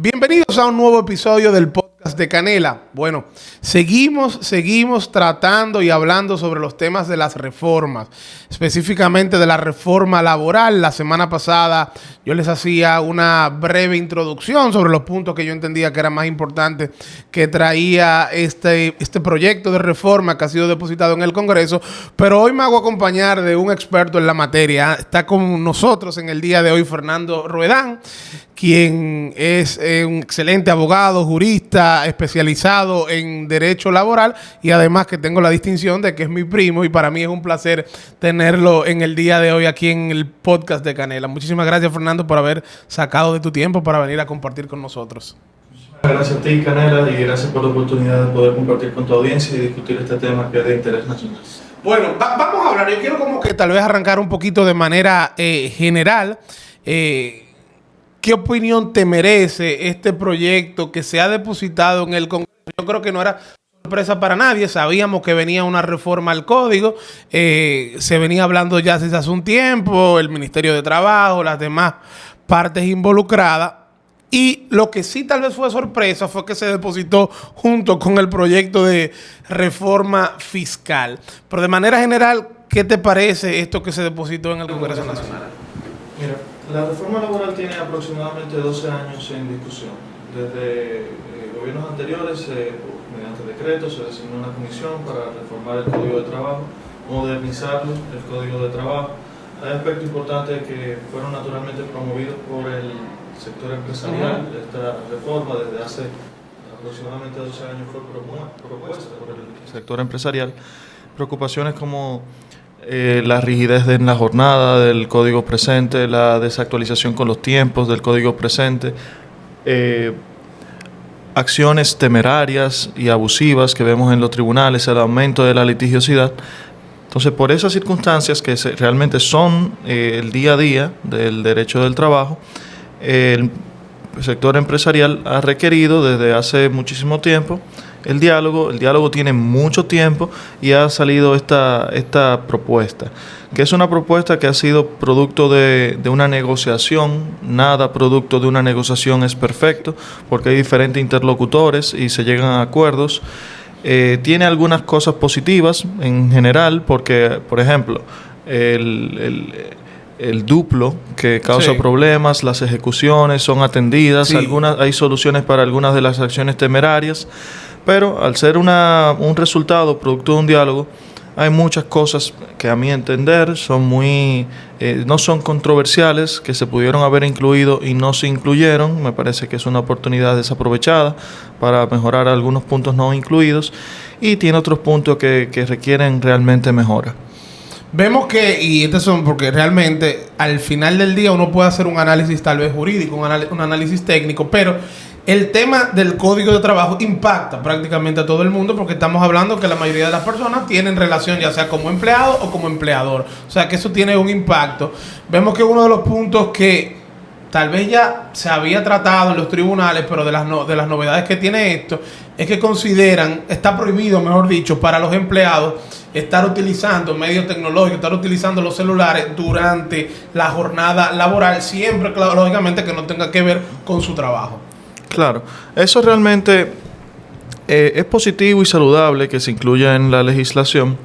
Bienvenidos a un nuevo episodio del podcast de Canela. Bueno, seguimos tratando y hablando sobre los temas de las reformas, específicamente de la reforma laboral. La semana pasada yo les hacía una breve introducción sobre los puntos que yo entendía que eran más importantes que traía este proyecto de reforma que ha sido depositado en el Congreso, pero hoy me hago acompañar de un experto en la materia. Está con nosotros en el día de hoy Fernando Ruedán, quien es un excelente abogado, jurista, especializado en derecho laboral y además que tengo la distinción de que es mi primo y para mí es un placer tenerlo en el día de hoy aquí en el podcast de Canela. Muchísimas gracias, Fernando, por haber sacado de tu tiempo para venir a compartir con nosotros. Gracias a ti, Canela, y gracias por la oportunidad de poder compartir con tu audiencia y discutir este tema que es de interés nacional. Bueno, vamos a hablar. Yo quiero como que tal vez arrancar un poquito de manera general. ¿Qué opinión te merece este proyecto que se ha depositado en el Congreso? Yo creo que no era sorpresa para nadie. Sabíamos que venía una reforma al código. Se venía hablando ya desde hace un tiempo, el Ministerio de Trabajo, las demás partes involucradas. Y lo que sí tal vez fue sorpresa fue que se depositó junto con el proyecto de reforma fiscal. Pero de manera general, ¿qué te parece esto que se depositó en el Congreso Nacional? Mira, la reforma laboral tiene aproximadamente 12 años en discusión. Desde gobiernos anteriores, mediante decreto, se designó una comisión para reformar el Código de Trabajo, modernizarlo, el Código de Trabajo. Hay aspectos importantes que fueron naturalmente promovidos por el sector empresarial. Esta reforma desde hace aproximadamente 12 años fue propuesta por el sector empresarial. Preocupaciones como la rigidez en la jornada del código presente, la desactualización con los tiempos del código presente, acciones temerarias y abusivas que vemos en los tribunales, el aumento de la litigiosidad. Entonces, por esas circunstancias que realmente son el día a día del derecho del trabajo, el sector empresarial ha requerido desde hace muchísimo tiempo el diálogo tiene mucho tiempo y ha salido esta propuesta, que es una propuesta que ha sido producto de una negociación. Nada producto de una negociación es perfecto, porque hay diferentes interlocutores y se llegan a acuerdos. Tiene algunas cosas positivas en general, porque, por ejemplo, el duplo que causa problemas, las ejecuciones son atendidas, hay soluciones para algunas de las acciones temerarias, pero al ser un resultado producto de un diálogo, hay muchas cosas que a mi entender son no son controversiales, que se pudieron haber incluido y no se incluyeron. Me parece que es una oportunidad desaprovechada para mejorar algunos puntos no incluidos, y tiene otros puntos que requieren realmente mejora. Vemos que, y estos son porque realmente al final del día uno puede hacer un análisis tal vez jurídico, un análisis técnico, pero el tema del Código de Trabajo impacta prácticamente a todo el mundo, porque estamos hablando que la mayoría de las personas tienen relación ya sea como empleado o como empleador. O sea que eso tiene un impacto. Vemos que uno de los puntos que tal vez ya se había tratado en los tribunales, pero de las novedades que tiene esto, es que consideran, está prohibido, mejor dicho, para los empleados estar utilizando medios tecnológicos, estar utilizando los celulares durante la jornada laboral, siempre, claro, lógicamente, que no tenga que ver con su trabajo. Claro, eso realmente es positivo y saludable que se incluya en la legislación,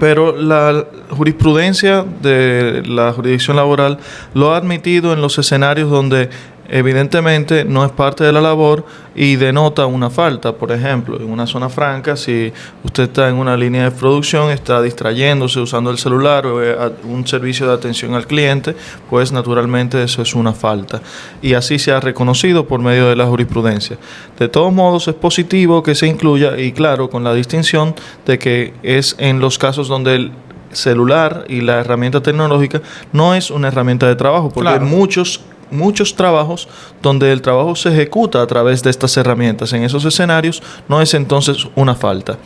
pero la jurisprudencia de la jurisdicción laboral lo ha admitido en los escenarios donde evidentemente no es parte de la labor y denota una falta. Por ejemplo, en una zona franca, si usted está en una línea de producción, está distrayéndose usando el celular o un servicio de atención al cliente, pues naturalmente eso es una falta. Y así se ha reconocido por medio de la jurisprudencia. De todos modos, es positivo que se incluya, y claro, con la distinción de que es en los casos donde el celular y la herramienta tecnológica no es una herramienta de trabajo, porque hay muchos trabajos donde el trabajo se ejecuta a través de estas herramientas. En esos escenarios no es entonces una falta.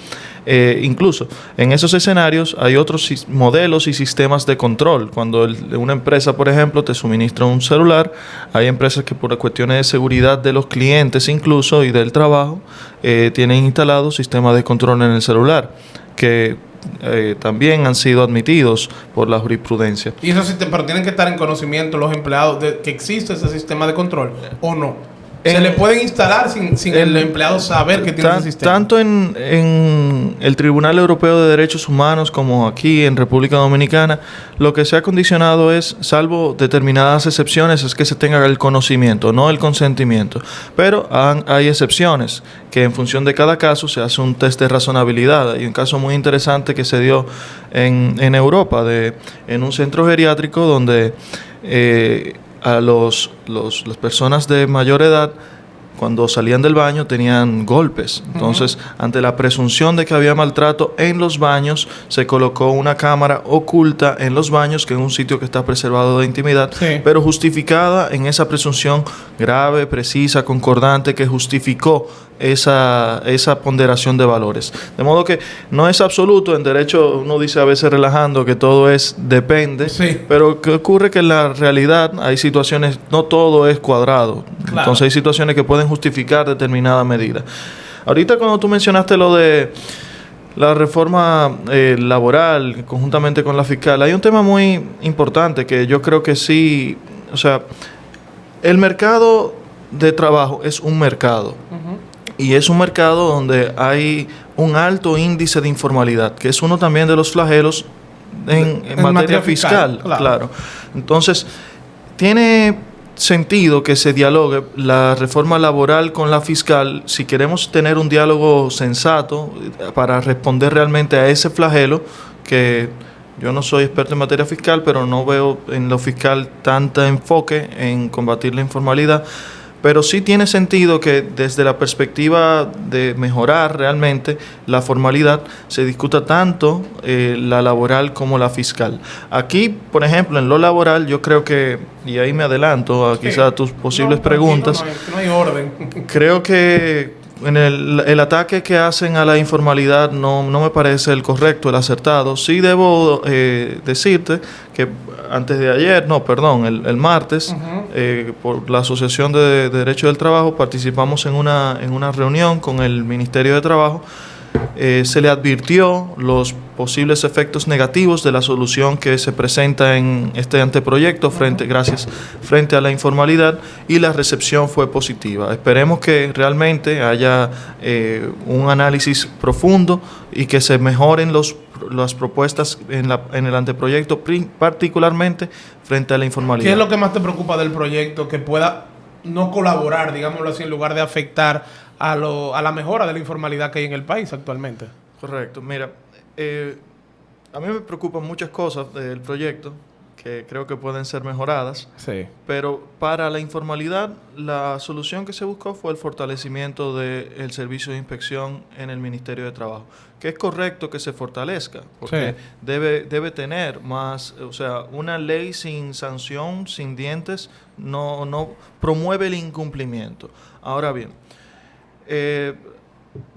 Incluso en esos escenarios hay otros modelos y sistemas de control. Cuando una empresa, por ejemplo, te suministra un celular, hay empresas que por cuestiones de seguridad de los clientes incluso y del trabajo tienen instalados sistemas de control en el celular que también han sido admitidos por la jurisprudencia. Y eso sí, pero tienen que estar en conocimiento los empleados de que existe ese sistema de control, ¿o no? Se le pueden instalar sin el empleado saber que tiene ese sistema. Tanto en el Tribunal Europeo de Derechos Humanos como aquí en República Dominicana, lo que se ha condicionado es, salvo determinadas excepciones, es que se tenga el conocimiento, no el consentimiento. Pero hay excepciones, que en función de cada caso se hace un test de razonabilidad. Hay un caso muy interesante que se dio en Europa, en un centro geriátrico donde a las personas de mayor edad, cuando salían del baño, tenían golpes. Entonces, ante la presunción de que había maltrato en los baños, se colocó una cámara oculta en los baños, que es un sitio que está preservado de intimidad, pero justificada en esa presunción grave, precisa, concordante, que justificó esa ponderación de valores. De modo que no es absoluto. En derecho uno dice a veces relajando que todo depende, pero que ocurre que en la realidad hay situaciones, no todo es cuadrado. Claro. Entonces hay situaciones que pueden justificar determinada medida. Ahorita cuando tú mencionaste lo de la reforma laboral conjuntamente con la fiscal, hay un tema muy importante que yo creo que sí, o sea, el mercado de trabajo es un mercado. Y es un mercado donde hay un alto índice de informalidad, que es uno también de los flagelos en materia fiscal. Claro. Entonces, tiene sentido que se dialogue la reforma laboral con la fiscal si queremos tener un diálogo sensato para responder realmente a ese flagelo, que yo no soy experto en materia fiscal, pero no veo en lo fiscal tanto enfoque en combatir la informalidad. Pero sí tiene sentido que desde la perspectiva de mejorar realmente la formalidad se discuta tanto la laboral como la fiscal. Aquí, por ejemplo, en lo laboral, yo creo que, y ahí me adelanto a quizás tus posibles preguntas, no hay orden. Creo que en el ataque que hacen a la informalidad no me parece el correcto, el acertado. Sí debo decirte que antes de ayer, el martes, por la Asociación de Derecho del Trabajo, participamos en una reunión con el Ministerio de Trabajo. Se le advirtió los posibles efectos negativos de la solución que se presenta en este anteproyecto frente a la informalidad, y la recepción fue positiva. Esperemos que realmente haya un análisis profundo y que se mejoren las propuestas en el anteproyecto, particularmente frente a la informalidad. ¿Qué es lo que más te preocupa del proyecto que pueda no colaborar, digámoslo así, en lugar de afectar a la mejora de la informalidad que hay en el país actualmente? Correcto. Mira, a mí me preocupan muchas cosas del proyecto que creo que pueden ser mejoradas. Sí. Pero para la informalidad, la solución que se buscó fue el fortalecimiento del servicio de inspección en el Ministerio de Trabajo, que es correcto que se fortalezca, porque debe tener más, o sea, una ley sin sanción, sin dientes, no promueve el incumplimiento. Ahora bien,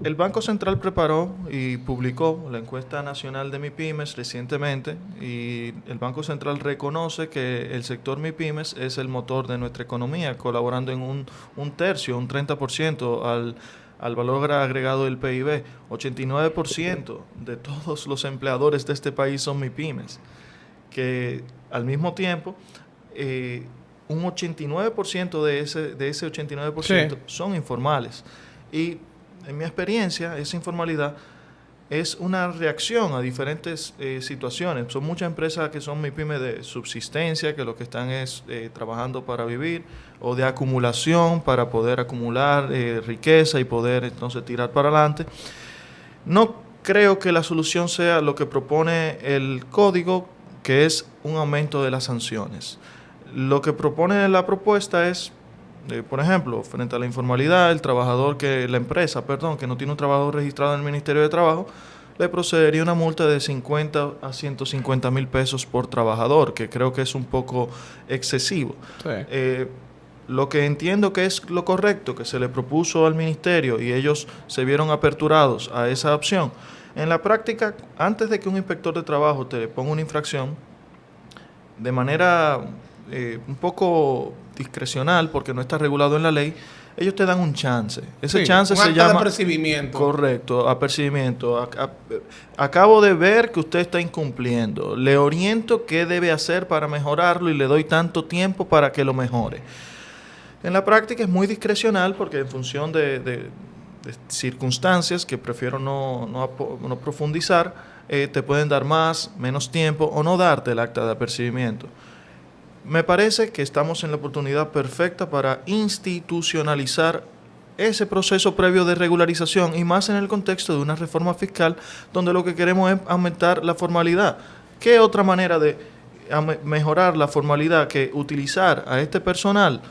el Banco Central preparó y publicó la encuesta nacional de MIPYMES recientemente, y el Banco Central reconoce que el sector MIPYMES es el motor de nuestra economía, colaborando en un tercio, un 30% al valor agregado del PIB. 89% de todos los empleadores de este país son MIPYMES, que al mismo tiempo un 89% de ese 89% son informales. Y en mi experiencia, esa informalidad es una reacción a diferentes situaciones. Son muchas empresas que son MIPYME de subsistencia, que lo que están es trabajando para vivir, o de acumulación para poder acumular riqueza y poder entonces tirar para adelante. No creo que la solución sea lo que propone el código, que es un aumento de las sanciones. Lo que propone la propuesta es, por ejemplo, frente a la informalidad, la empresa que no tiene un trabajador registrado en el Ministerio de Trabajo, le procedería una multa de 50 a 150 mil pesos por trabajador, que creo que es un poco excesivo. Sí. Lo que entiendo que es lo correcto, que se le propuso al ministerio y ellos se vieron aperturados a esa opción. En la práctica, antes de que un inspector de trabajo te ponga una infracción, de manera un poco discrecional, porque no está regulado en la ley, ellos te dan un chance. Ese chance se llama... de apercibimiento. Correcto, apercibimiento. Acabo de ver que usted está incumpliendo. Le oriento qué debe hacer para mejorarlo y le doy tanto tiempo para que lo mejore. En la práctica es muy discrecional porque en función de circunstancias que prefiero no profundizar, te pueden dar más, menos tiempo o no darte el acta de apercibimiento. Me parece que estamos en la oportunidad perfecta para institucionalizar ese proceso previo de regularización y más en el contexto de una reforma fiscal donde lo que queremos es aumentar la formalidad. ¿Qué otra manera de mejorar la formalidad que utilizar a este personal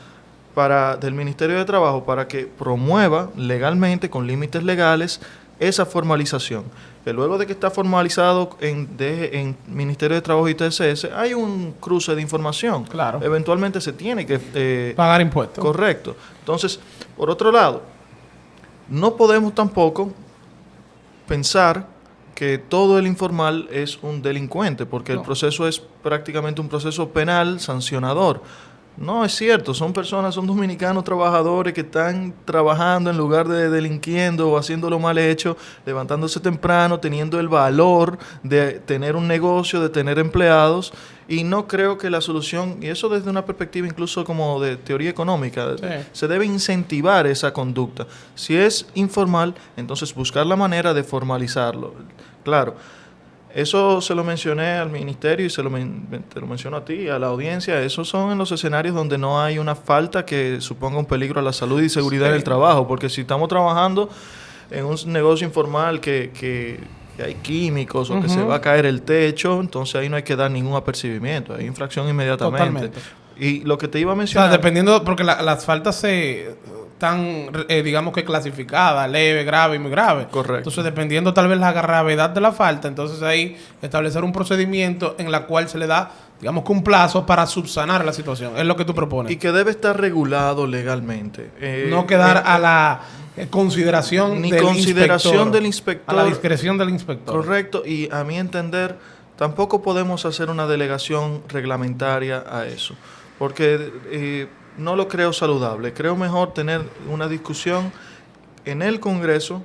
del Ministerio de Trabajo para que promueva legalmente, con límites legales, esa formalización? Que luego de que está formalizado en Ministerio de Trabajo y TSS, hay un cruce de información. Claro. Eventualmente se tiene que pagar impuestos. Correcto. Entonces, por otro lado, no podemos tampoco pensar que todo el informal es un delincuente, porque el proceso es prácticamente un proceso penal sancionador. No es cierto, son dominicanos trabajadores que están trabajando en lugar de delinquiendo o haciéndolo mal hecho, levantándose temprano, teniendo el valor de tener un negocio, de tener empleados, y no creo que la solución, y eso desde una perspectiva incluso como de teoría económica, sí, se debe incentivar esa conducta. Si es informal, entonces buscar la manera de formalizarlo. Claro. Eso se lo mencioné al ministerio y te lo menciono a ti, a la audiencia. Esos son en los escenarios donde no hay una falta que suponga un peligro a la salud y seguridad en el trabajo. Porque si estamos trabajando en un negocio informal que hay químicos o que se va a caer el techo, entonces ahí no hay que dar ningún apercibimiento. Hay infracción inmediatamente. Totalmente. Y lo que te iba a mencionar... O sea, dependiendo, porque las faltas están, digamos que clasificadas, leve, grave y muy grave. Correcto. Entonces, dependiendo tal vez la gravedad de la falta, entonces ahí establecer un procedimiento en la cual se le da, digamos que un plazo para subsanar la situación. Es lo que tú propones. Y que debe estar regulado legalmente. No quedar a la consideración del inspector. A la discreción del inspector. Correcto. Y a mi entender, tampoco podemos hacer una delegación reglamentaria a eso. Porque... no lo creo saludable. Creo mejor tener una discusión en el Congreso,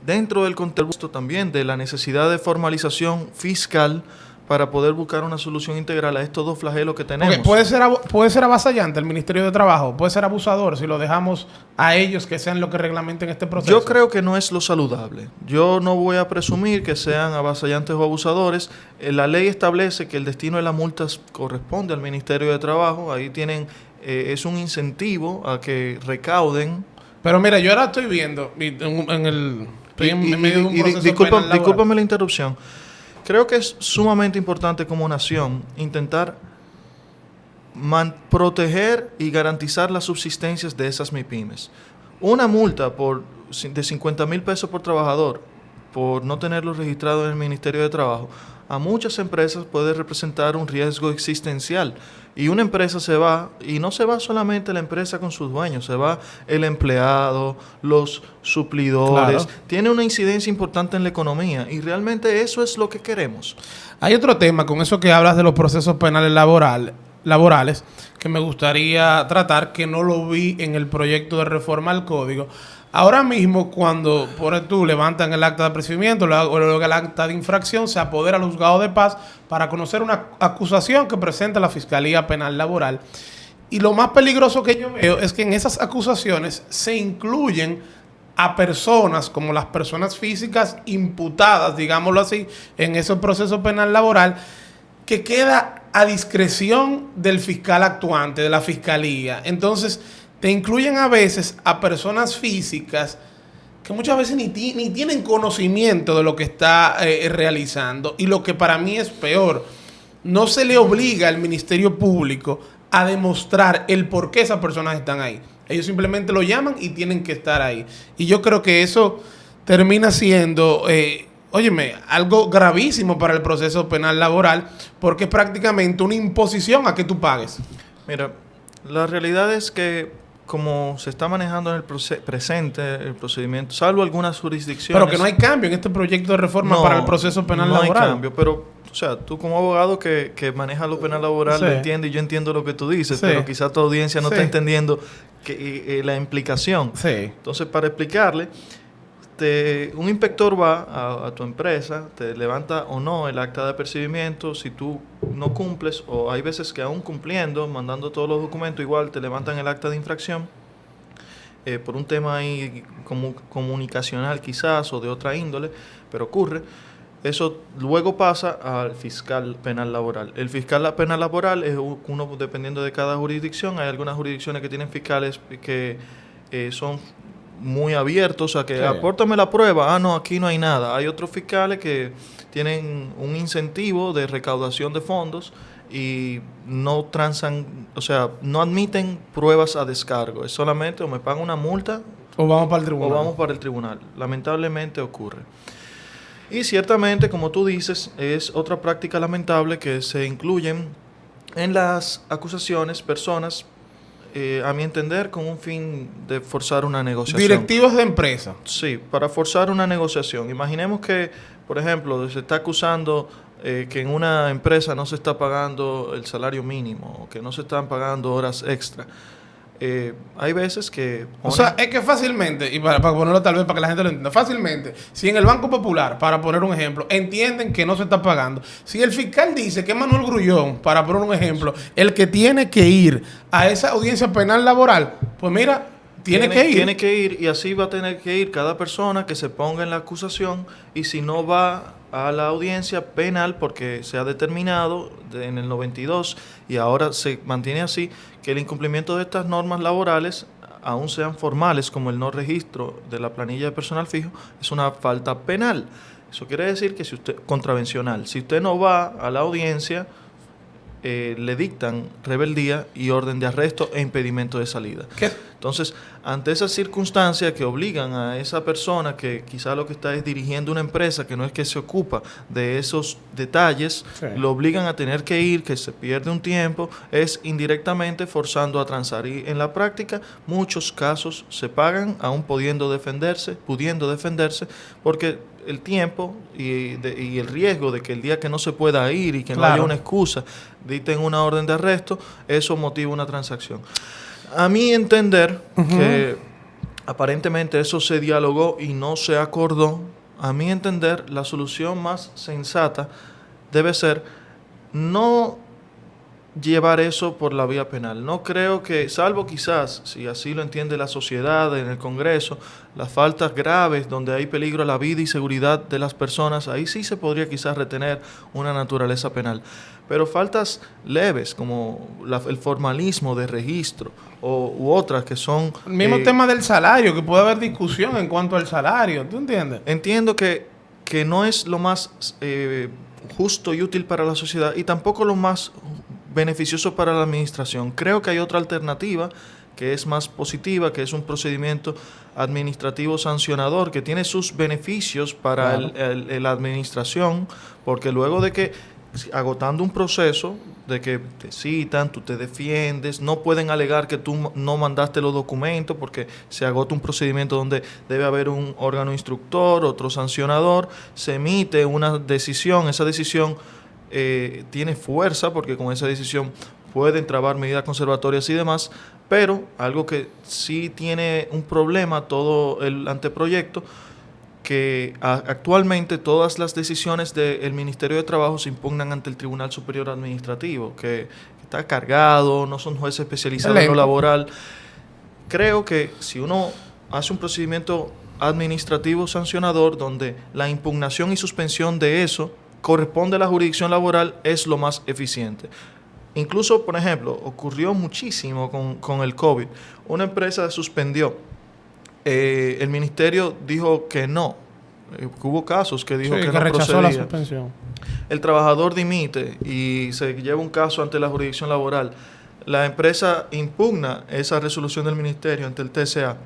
dentro del contexto también de la necesidad de formalización fiscal para poder buscar una solución integral a estos dos flagelos que tenemos. Okay, puede ser avasallante el Ministerio de Trabajo, puede ser abusador si lo dejamos a ellos que sean lo que reglamenten este proceso. Yo creo que no es lo saludable. Yo no voy a presumir que sean avasallantes o abusadores. La ley establece que el destino de las multas corresponde al Ministerio de Trabajo. Ahí tienen... es un incentivo a que recauden. Pero mira, yo ahora estoy viendo estoy en medio de un proceso discúlpame la interrupción. Creo que es sumamente importante como nación intentar proteger y garantizar las subsistencias de esas MIPYMES. Una multa de 50,000 pesos por trabajador por no tenerlo registrado en el Ministerio de Trabajo, a muchas empresas puede representar un riesgo existencial. Y una empresa se va, y no se va solamente la empresa con sus dueños, se va el empleado, los suplidores. Claro. Tiene una incidencia importante en la economía, y realmente eso es lo que queremos. Hay otro tema con eso que hablas de los procesos penales laborales que me gustaría tratar, que no lo vi en el proyecto de reforma al Código. Ahora mismo, cuando tú levantan el acta de apercibimiento o luego el acta de infracción, se apodera al juzgado de paz para conocer una acusación que presenta la Fiscalía Penal Laboral. Y lo más peligroso que yo veo es que en esas acusaciones se incluyen a personas como las personas físicas imputadas, digámoslo así, en ese proceso penal laboral, que queda a discreción del fiscal actuante, de la Fiscalía. Entonces, te incluyen a veces a personas físicas que muchas veces ni tienen conocimiento de lo que está realizando. Y lo que para mí es peor, no se le obliga al Ministerio Público a demostrar el por qué esas personas están ahí. Ellos simplemente lo llaman y tienen que estar ahí. Y yo creo que eso termina siendo, algo gravísimo para el proceso penal laboral, porque es prácticamente una imposición a que tú pagues. Mira, la realidad es que como se está manejando en el presente el procedimiento, salvo algunas jurisdicciones... Pero que no hay cambio en este proyecto de reforma para el proceso penal laboral. No hay cambio, pero, o sea, tú como abogado que maneja lo penal laboral lo entiendes y yo entiendo lo que tú dices, pero quizás tu audiencia no está entendiendo la implicación. Sí. Entonces, para explicarle, un inspector va a tu empresa, te levanta o no el acta de apercibimiento. Si tú no cumples, o hay veces que aún cumpliendo, mandando todos los documentos, igual te levantan el acta de infracción por un tema ahí comunicacional quizás o de otra índole, pero ocurre. Eso luego pasa al fiscal penal laboral. El fiscal penal laboral es uno dependiendo de cada jurisdicción. Hay algunas jurisdicciones que tienen fiscales que son muy abiertos a que apórtame la prueba. No, aquí no hay nada. Hay otros fiscales que tienen un incentivo de recaudación de fondos y no transan, o sea, no admiten pruebas a descargo. Es solamente o me pagan una multa o vamos para el tribunal. O vamos para el tribunal. Lamentablemente ocurre. Y ciertamente, como tú dices, es otra práctica lamentable que se incluyen en las acusaciones personas, a mi entender, con un fin de forzar una negociación. Directivos de empresa. Sí, para forzar una negociación. Imaginemos que, por ejemplo, se está acusando que en una empresa no se está pagando el salario mínimo o que no se están pagando horas extra. Hay veces que... O sea, es que fácilmente, y para ponerlo tal vez para que la gente lo entienda, fácilmente, si en el Banco Popular, para poner un ejemplo, entienden que no se está pagando, si el fiscal dice que es Manuel Grullón, para poner un ejemplo, el que tiene que ir a esa audiencia penal laboral, pues mira, tiene que ir. Tiene que ir y así va a tener que ir cada persona que se ponga en la acusación y si no va a la audiencia penal porque se ha determinado en el 92 y ahora se mantiene así que el incumplimiento de estas normas laborales, aún sean formales como el no registro de la planilla de personal fijo, es una falta penal. Eso quiere decir que si usted contravencional, si usted no va a la audiencia, le dictan rebeldía y orden de arresto e impedimento de salida. ¿Qué? Entonces, ante esas circunstancias que obligan a esa persona que quizá lo que está es dirigiendo una empresa, que no es que se ocupa de esos detalles, sí, lo obligan a tener que ir, que se pierde un tiempo, es indirectamente forzando a transar. Y en la práctica, muchos casos se pagan aún pudiendo defenderse, porque el tiempo y el riesgo de que el día que no se pueda ir y que no haya una excusa, dicten una orden de arresto, eso motiva una transacción. A mi entender, que aparentemente eso se dialogó y no se acordó, a mi entender, la solución más sensata debe ser no llevar eso por la vía penal. No creo que, salvo quizás, si así lo entiende la sociedad en el Congreso, las faltas graves donde hay peligro a la vida y seguridad de las personas, ahí sí se podría quizás retener una naturaleza penal. Pero faltas leves como el formalismo de registro u otras que son... El mismo tema del salario, que puede haber discusión en cuanto al salario, ¿tú entiendes? Entiendo que no es lo más justo y útil para la sociedad y tampoco lo más beneficioso para la administración. Creo que hay otra alternativa que es más positiva, que es un procedimiento administrativo sancionador que tiene sus beneficios para la administración, porque luego de que, agotando un proceso de que te citan, tú te defiendes, no pueden alegar que tú no mandaste los documentos porque se agota un procedimiento donde debe haber un órgano instructor, otro sancionador, se emite una decisión, esa decisión tiene fuerza porque con esa decisión pueden trabar medidas conservatorias y demás, pero algo que sí tiene un problema todo el anteproyecto, que actualmente todas las decisiones del Ministerio de Trabajo se impugnan ante el Tribunal Superior Administrativo, que está cargado, no son jueces especializados en lo laboral. Creo que si uno hace un procedimiento administrativo sancionador donde la impugnación y suspensión de eso corresponde a la jurisdicción laboral, es lo más eficiente. Incluso, por ejemplo, ocurrió muchísimo con el COVID. Una empresa suspendió. El ministerio dijo que no. Hubo casos que dijo que no rechazó procedía. La suspensión. El trabajador dimite y se lleva un caso ante la jurisdicción laboral. La empresa impugna esa resolución del ministerio ante el TCA.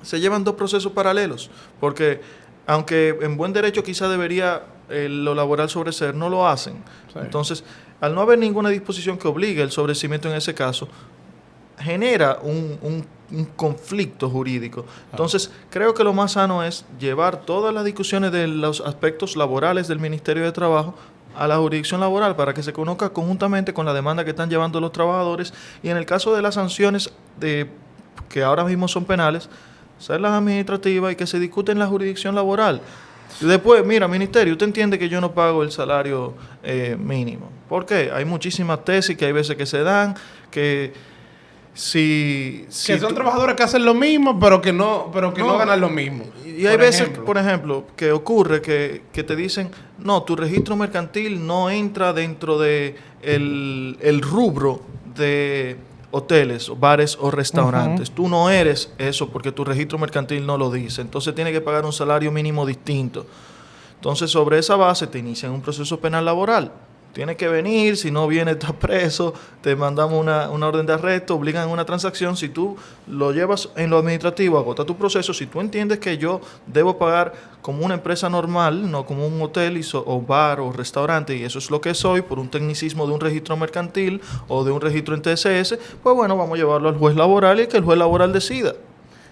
Se llevan dos procesos paralelos, porque aunque en buen derecho quizá debería lo laboral sobreseer, no lo hacen. Sí. Entonces, al no haber ninguna disposición que obligue el sobreseimiento en ese caso, genera un conflicto jurídico. Entonces, creo que lo más sano es llevar todas las discusiones de los aspectos laborales del Ministerio de Trabajo a la jurisdicción laboral para que se conozca conjuntamente con la demanda que están llevando los trabajadores y en el caso de las sanciones que ahora mismo son penales, hacerlas administrativas y que se discute en la jurisdicción laboral. Y después, mira, ministerio, usted entiende que yo no pago el salario mínimo. ¿Por qué? Hay muchísimas tesis que hay veces que se dan, que si que son trabajadores que hacen lo mismo, pero que no ganan lo mismo. Y hay veces, por ejemplo, que ocurre que te dicen, no, tu registro mercantil no entra dentro de el rubro de hoteles, bares o restaurantes. Tú no eres eso porque tu registro mercantil no lo dice. Entonces tienes que pagar un salario mínimo distinto. Entonces, sobre esa base te inician un proceso penal laboral. Tienes que venir, si no viene estás preso, te mandamos una orden de arresto, obligan a una transacción. Si tú lo llevas en lo administrativo, agota tu proceso. Si tú entiendes que yo debo pagar como una empresa normal, no como un hotel o bar o restaurante, y eso es lo que soy, por un tecnicismo de un registro mercantil o de un registro en TSS, pues bueno, vamos a llevarlo al juez laboral y que el juez laboral decida.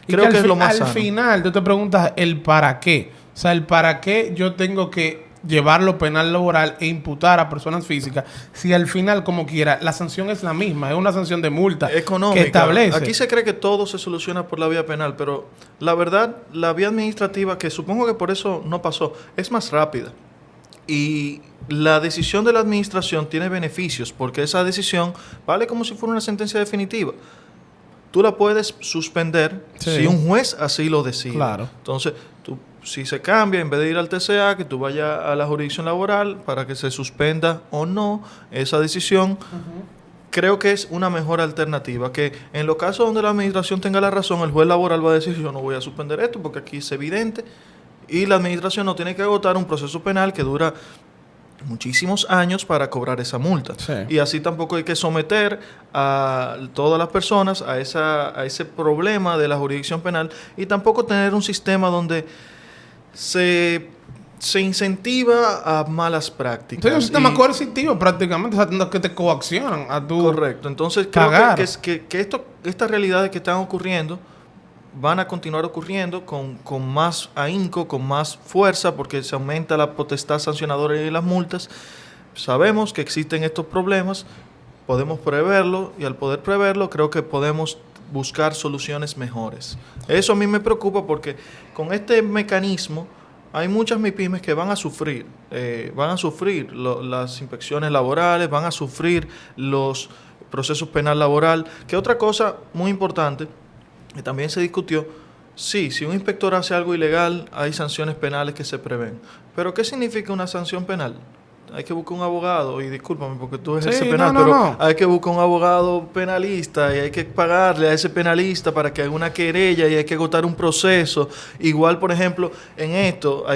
Creo que es lo más sano. Al final, tú te preguntas el para qué. O sea, el para qué yo tengo que llevarlo penal laboral e imputar a personas físicas, si al final, como quiera, la sanción es la misma, es una sanción de multa económica que establece. Aquí se cree que todo se soluciona por la vía penal, pero la verdad, la vía administrativa, que supongo que por eso no pasó, es más rápida. Y la decisión de la administración tiene beneficios, porque esa decisión vale como si fuera una sentencia definitiva. Tú la puedes suspender si un juez así lo decide. Claro. Entonces, si se cambia, en vez de ir al TCA, que tú vayas a la jurisdicción laboral para que se suspenda o no esa decisión, creo que es una mejor alternativa. Que en los casos donde la administración tenga la razón, el juez laboral va a decir, yo no voy a suspender esto porque aquí es evidente, y la administración no tiene que agotar un proceso penal que dura muchísimos años para cobrar esa multa. Sí. Y así tampoco hay que someter a todas las personas a ese problema de la jurisdicción penal, y tampoco tener un sistema donde se incentiva a malas prácticas. Entonces, es un sistema coercitivo prácticamente, o sea, que te coaccionan a tu correcto. Entonces, cagar. creo que estas realidades que están ocurriendo van a continuar ocurriendo con más ahínco, con más fuerza, porque se aumenta la potestad sancionadora y las multas. Sabemos que existen estos problemas, podemos preverlo, y al poder preverlo, creo que podemos buscar soluciones mejores. Eso a mí me preocupa porque con este mecanismo hay muchas MIPYMES que van a sufrir las inspecciones laborales, van a sufrir los procesos penal laboral, que otra cosa muy importante que también se discutió, sí, si un inspector hace algo ilegal, hay sanciones penales que se prevén. Pero ¿qué significa una sanción penal? Hay que buscar un abogado, y discúlpame porque tú eres ese penal, pero hay que buscar un abogado penalista y hay que pagarle a ese penalista para que haga una querella y hay que agotar un proceso. Igual, por ejemplo, en esto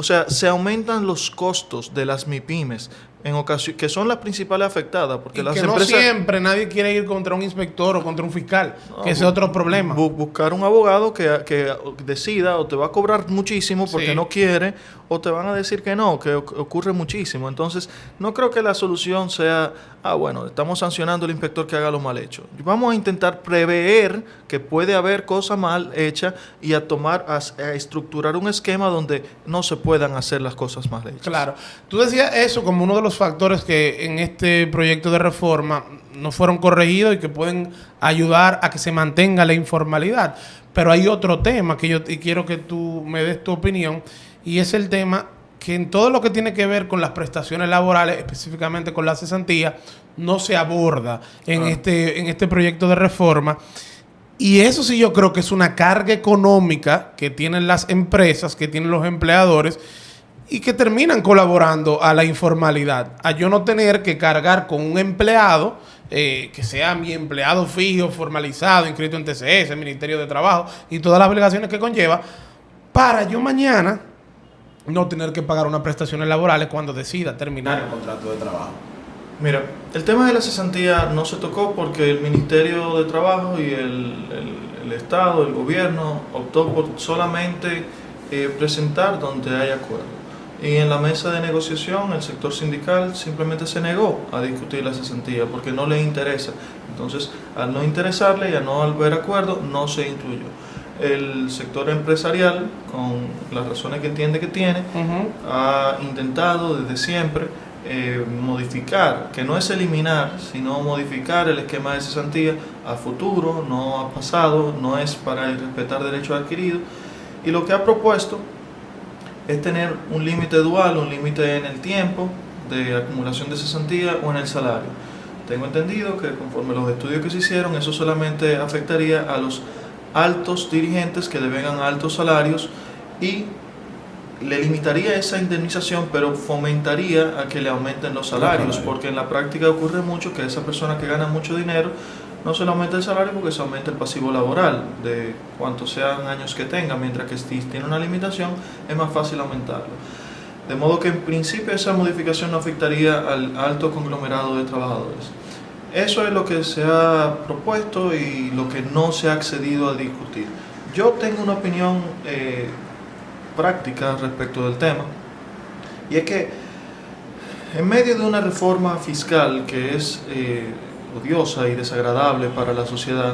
se aumentan los costos de las MIPYMES en ocasiones, que son las principales afectadas, porque y las que empresas, no siempre nadie quiere ir contra un inspector o contra un fiscal, que ese es otro problema. Buscar un abogado que decida, o te va a cobrar muchísimo porque no quiere, o te van a decir que no, que ocurre muchísimo. Entonces, no creo que la solución sea, bueno, estamos sancionando al inspector que haga lo mal hecho. Vamos a intentar prever que puede haber cosas mal hechas y a estructurar un esquema donde no se puedan hacer las cosas mal hechas. Claro. Tú decías eso como uno de los factores que en este proyecto de reforma no fueron corregidos y que pueden ayudar a que se mantenga la informalidad. Pero hay otro tema que yo quiero que tú me des tu opinión, y es el tema que en todo lo que tiene que ver con las prestaciones laborales, específicamente con la cesantía, no se aborda en este proyecto de reforma. Y eso sí yo creo que es una carga económica que tienen las empresas, que tienen los empleadores, y que terminan colaborando a la informalidad. A yo no tener que cargar con un empleado, que sea mi empleado fijo, formalizado, inscrito en TCS, Ministerio de Trabajo, y todas las obligaciones que conlleva, para yo mañana no tener que pagar unas prestaciones laborales cuando decida terminar el contrato de trabajo. Mira, el tema de la cesantía no se tocó porque el Ministerio de Trabajo y el Estado, el gobierno, optó por solamente presentar donde hay acuerdo. Y en la mesa de negociación el sector sindical simplemente se negó a discutir la cesantía porque no le interesa. Entonces, al no interesarle y al no haber acuerdo, no se incluyó. El sector empresarial, con las razones que entiende que tiene, ha intentado desde siempre modificar, que no es eliminar, sino modificar el esquema de cesantía a futuro, no a pasado, no es para respetar derechos adquiridos. Y lo que ha propuesto es tener un límite dual, un límite en el tiempo de acumulación de cesantía o en el salario. Tengo entendido que conforme los estudios que se hicieron, eso solamente afectaría a los altos dirigentes que devengan altos salarios y le limitaría esa indemnización, pero fomentaría a que le aumenten los salarios, porque en la práctica ocurre mucho que esa persona que gana mucho dinero no se le aumenta el salario porque se aumenta el pasivo laboral de cuantos sean años que tenga, mientras que si tiene una limitación es más fácil aumentarlo. De modo que en principio esa modificación no afectaría al alto conglomerado de trabajadores. Eso es lo que se ha propuesto y lo que no se ha accedido a discutir. Yo tengo una opinión práctica respecto del tema, y es que en medio de una reforma fiscal que es odiosa y desagradable para la sociedad,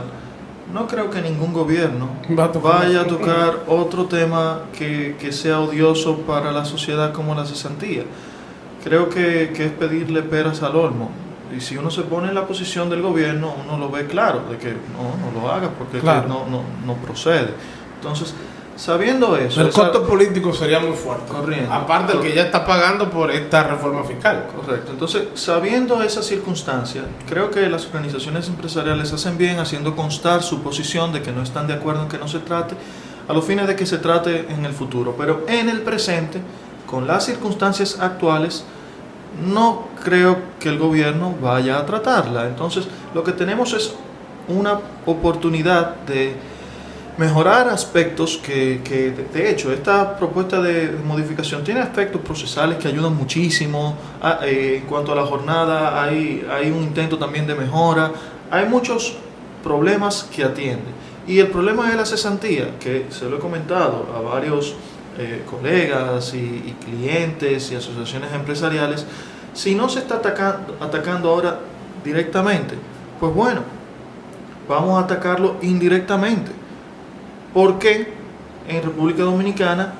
no creo que ningún gobierno vaya a tocar otro tema que sea odioso para la sociedad como la cesantía. Creo que es pedirle peras al olmo. Y si uno se pone en la posición del gobierno, uno lo ve claro, de que no lo haga porque claro, no procede. Entonces, sabiendo eso... El costo político sería muy fuerte. Corriendo. Aparte del que ya está pagando por esta reforma fiscal. Correcto. Entonces, sabiendo esa circunstancia, creo que las organizaciones empresariales hacen bien haciendo constar su posición de que no están de acuerdo en que no se trate, a los fines de que se trate en el futuro. Pero en el presente, con las circunstancias actuales, no creo que el gobierno vaya a tratarla. Entonces, lo que tenemos es una oportunidad de mejorar aspectos que de hecho, esta propuesta de modificación tiene aspectos procesales que ayudan muchísimo. En cuanto a la jornada, hay un intento también de mejora. Hay muchos problemas que atiende. Y el problema de la cesantía, que se lo he comentado a varios colegas y clientes y asociaciones empresariales, si no se está atacando ahora directamente, pues bueno, vamos a atacarlo indirectamente. ¿Por qué en República Dominicana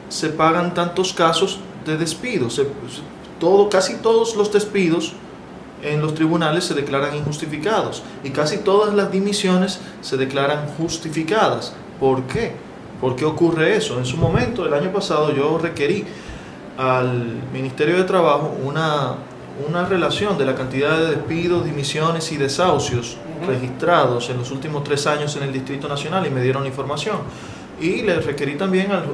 se pagan tantos casos de despidos? Casi todos los despidos en los tribunales se declaran injustificados y casi todas las dimisiones se declaran justificadas. ¿Por qué? ¿Por qué ocurre eso? En su momento, el año pasado, yo requerí al Ministerio de Trabajo una relación de la cantidad de despidos, dimisiones y desahucios registrados en los últimos 3 años en el Distrito Nacional, y me dieron la información. Y le requerí también al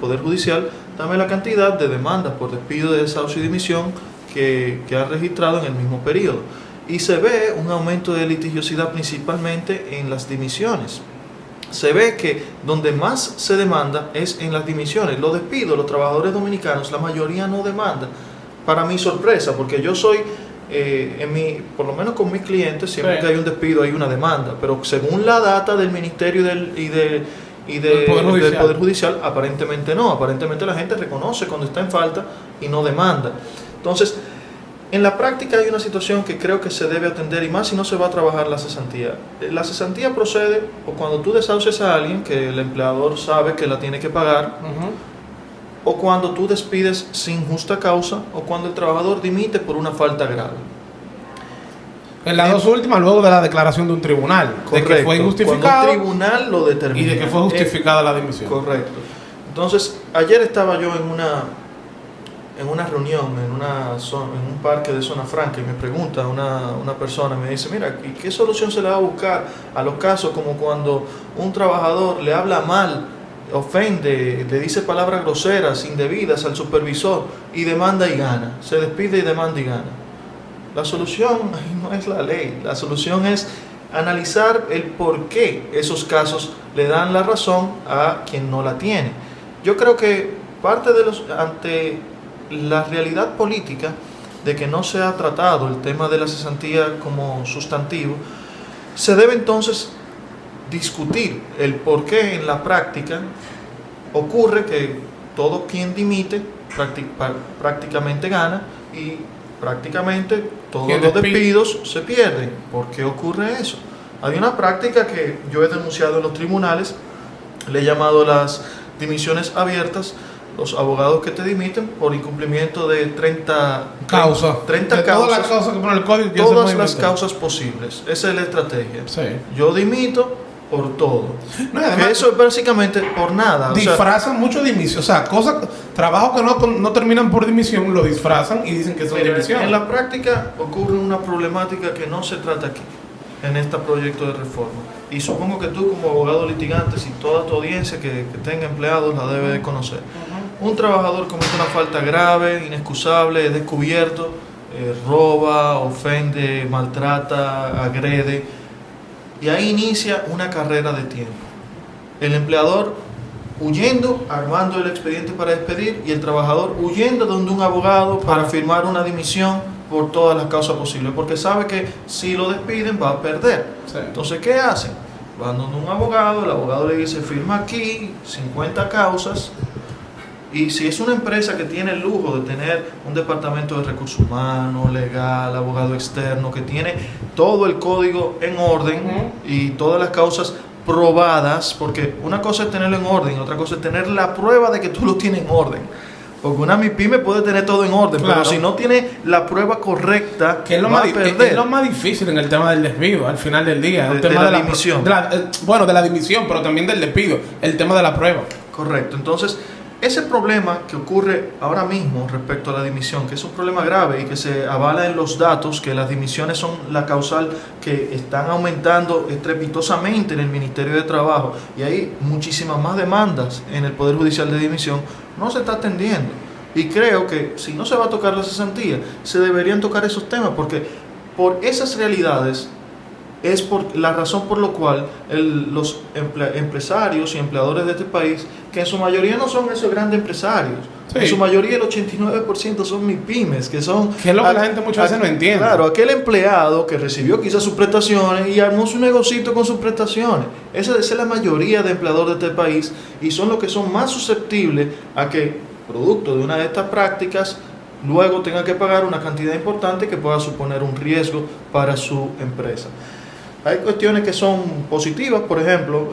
Poder Judicial dame la cantidad de demandas por despido, de desahucio y dimisión que han registrado en el mismo periodo. Y se ve un aumento de litigiosidad principalmente en las dimisiones. Se ve que donde más se demanda es en las dimisiones. Los despidos, los trabajadores dominicanos, la mayoría no demanda. Para mi sorpresa, porque yo soy, por lo menos con mis clientes, siempre que hay un despido hay una demanda. Pero según la data del Ministerio y del Poder Judicial, aparentemente no. Aparentemente la gente reconoce cuando está en falta y no demanda. Entonces, en la práctica hay una situación que creo que se debe atender, y más si no se va a trabajar la cesantía. La cesantía procede o cuando tú desahucias a alguien que el empleador sabe que la tiene que pagar, o cuando tú despides sin justa causa, o cuando el trabajador dimite por una falta grave. En las dos últimas, luego de la declaración de un tribunal, correcto, de que fue injustificado, cuando un tribunal lo determina, y de que fue justificada la dimisión. Correcto. Entonces, ayer estaba yo en una reunión en un parque de Zona Franca, y me pregunta una persona, me dice, mira, ¿y qué solución se le va a buscar a los casos como cuando un trabajador le habla mal, ofende, le dice palabras groseras, indebidas al supervisor y demanda y gana? Se despide y demanda y gana. La solución no es la ley, la solución es analizar el por qué esos casos le dan la razón a quien no la tiene. Yo creo que parte ante la realidad política de que no se ha tratado el tema de la cesantía como sustantivo, se debe entonces discutir el por qué en la práctica ocurre que todo quien dimite prácticamente gana y prácticamente todos los despidos se pierden. ¿Por qué ocurre eso? Hay una práctica que yo he denunciado en los tribunales, le he llamado las dimisiones abiertas. Los abogados que te dimiten por incumplimiento de 30 causas. Todas las causas que pone el código. Todas las causas posibles. Esa es la estrategia. Sí. Yo dimito por todo. No, y además, que eso es básicamente por nada. Disfrazan mucho dimisión. O sea, trabajos que no terminan por dimisión, lo disfrazan y dicen que son dimisión. En la práctica ocurre una problemática que no se trata aquí, en este proyecto de reforma. Y supongo que tú como abogado litigante, y toda tu audiencia que tenga empleados la debe de conocer. Un trabajador comete una falta grave, inexcusable, es descubierto, roba, ofende, maltrata, agrede. Y ahí inicia una carrera de tiempo. El empleador huyendo, armando el expediente para despedir, y el trabajador huyendo donde un abogado para firmar una dimisión por todas las causas posibles, porque sabe que si lo despiden va a perder. Sí. Entonces, ¿qué hacen? Van donde un abogado, el abogado le dice, firma aquí 50 causas. Y si es una empresa que tiene el lujo de tener un departamento de recursos humanos, legal, abogado externo, que tiene todo el código en orden y todas las causas probadas, porque una cosa es tenerlo en orden, otra cosa es tener la prueba de que tú lo tienes en orden. Porque una MIPYME puede tener todo en orden, claro, pero si no tiene la prueba correcta, que es lo va más, a perder. es lo más difícil en el tema del despido, al final del día. De la dimisión. De la dimisión, pero también del despido, el tema de la prueba. Correcto. Entonces, ese problema que ocurre ahora mismo respecto a la dimisión, que es un problema grave y que se avala en los datos, que las dimisiones son la causal que están aumentando estrepitosamente en el Ministerio de Trabajo, y hay muchísimas más demandas en el Poder Judicial de dimisión, no se está atendiendo. Y creo que si no se va a tocar la cesantía, se deberían tocar esos temas, porque por esas realidades es por la razón por la cual los empresarios y empleadores de este país, que en su mayoría no son esos grandes empresarios, en su mayoría el 89% son MIPYMES, que son... Que es lo que la gente muchas veces no entiende. Claro, aquel empleado que recibió quizás sus prestaciones y armó su negocito con sus prestaciones. Esa es la mayoría de empleadores de este país, y son los que son más susceptibles a que, producto de una de estas prácticas, luego tenga que pagar una cantidad importante que pueda suponer un riesgo para su empresa. Hay cuestiones que son positivas, por ejemplo,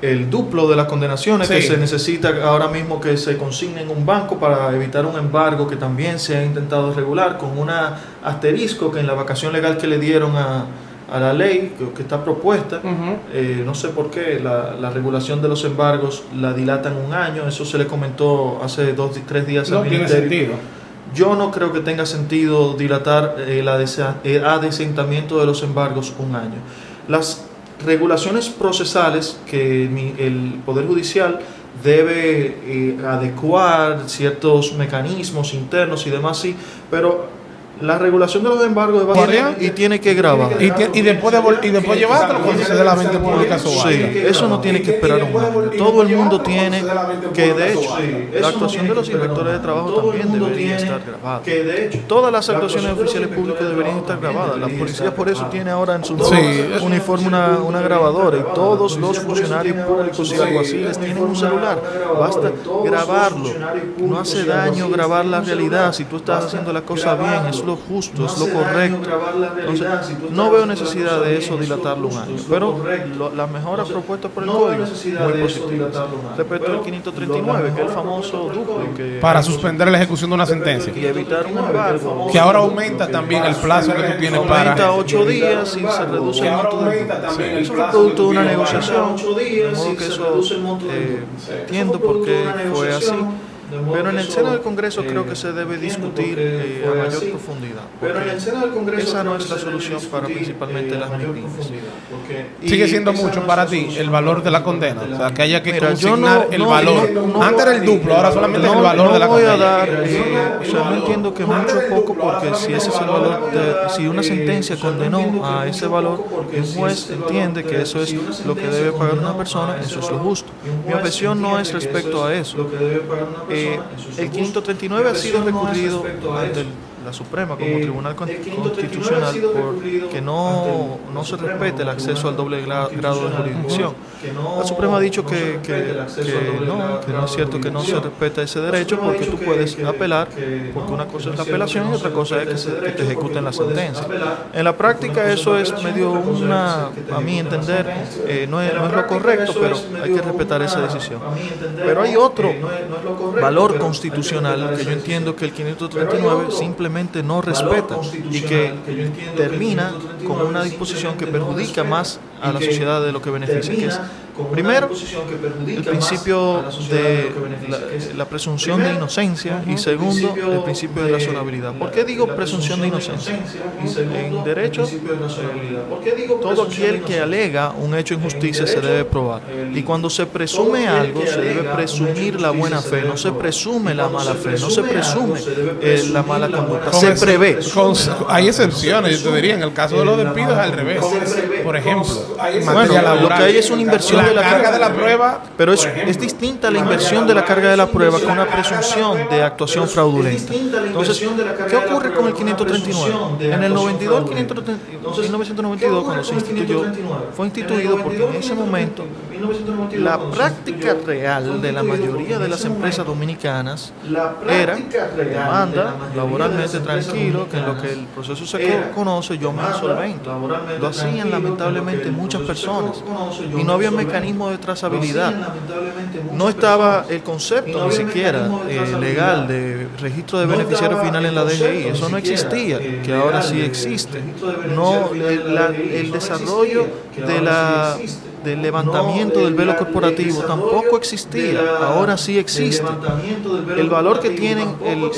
el duplo de las condenaciones que se necesita ahora mismo que se consigne en un banco para evitar un embargo que también se ha intentado regular, con un asterisco que en la vacación legal que le dieron a la ley que está propuesta, no sé por qué la regulación de los embargos la dilatan un año. Eso se le comentó hace 2-3 días al Ministerio. No tiene sentido. Yo no creo que tenga sentido dilatar el adesentamiento de los embargos un año. Las regulaciones procesales que el Poder Judicial debe adecuar, ciertos mecanismos internos y demás, sí, pero la regulación de los embargos es bastante y tiene que grabar. Y después llevarlo cuando se dé la venta pública. Sí, eso no tiene que esperar un año. Todo el mundo tiene que, de hecho, la actuación de los inspectores de trabajo también debería estar grabada. Todas las actuaciones oficiales públicas deberían estar grabadas. La policía por eso tiene ahora en su uniforme una grabadora, y todos los funcionarios públicos y alguaciles tienen un celular. Basta grabarlo. No hace daño grabar la realidad. Si tú estás haciendo la cosa bien, es lo justo, es lo correcto. Entonces, no veo necesidad de eso dilatarlo un año, pero las mejoras propuestas por el código muy positivas. Respecto al 539, que es el famoso duplo, que para suspender la ejecución de una sentencia y evitar un embargo, que ahora aumenta también el plazo que tú tienes para... Aumenta 8 días y se reduce el monto de... Eso fue producto de una negociación, de modo que eso entiendo por qué fue así. Pero en el seno del Congreso creo que se debe discutir a mayor profundidad. Esa no es la solución para principalmente las MIPYMES. Sigue siendo mucho para ti el valor de la condena. O sea, que haya que consignar el valor. Antes era el duplo, ahora solamente es el valor de la condena. No voy a dar, o sea, no entiendo que mucho o poco, porque si ese es el valor, si una sentencia condenó a ese valor, un juez entiende que eso es lo que debe pagar una persona, eso es lo justo. Mi objeción no es respecto a eso. El 539 ha sido recurrido ante la Suprema como Tribunal Constitucional porque no se respete el acceso al doble grado de jurisdicción. La Suprema ha dicho que no es cierto que no se respeta ese derecho, porque tú puedes apelar, porque una cosa es la apelación y otra cosa es que te ejecuten la sentencia. En la práctica eso es medio a mi entender, no es lo correcto, pero hay que respetar esa decisión. Pero hay otro valor constitucional que yo entiendo que el 539 simplemente no respeta, y que termina con una disposición que perjudica más a la sociedad de lo que beneficia, que es, primero, el principio de la presunción de inocencia y segundo, el principio de razonabilidad. ¿Por qué digo presunción de inocencia? En derecho, todo aquel que alega un hecho de injusticia se debe probar. Y cuando se presume algo, se debe presumir la buena fe, no se presume la mala fe, no se presume la mala conducta, se prevé. Hay excepciones, yo te diría, en el caso de los despidos es al revés. Por ejemplo, Bueno, lo que hay es una inversión de la carga de la prueba, pero es distinta la inversión de la carga de la prueba con una presunción de actuación fraudulenta. Entonces, ¿qué ocurre con el 539? En el 92, 1992, cuando se instituyó, fue instituido porque en ese momento la práctica real de la mayoría de las empresas dominicanas era demanda laboralmente tranquilo, que en lo que el proceso se conoce, yo me insolvento. Lo hacían lamentablemente muchas personas y no había mecanismo de trazabilidad. No estaba el concepto ni siquiera legal de registro de beneficiario final en la DGI. Eso no existía, que ahora sí existe. No, el desarrollo del levantamiento del velo corporativo tampoco existía, ahora sí existe. El valor que tienen el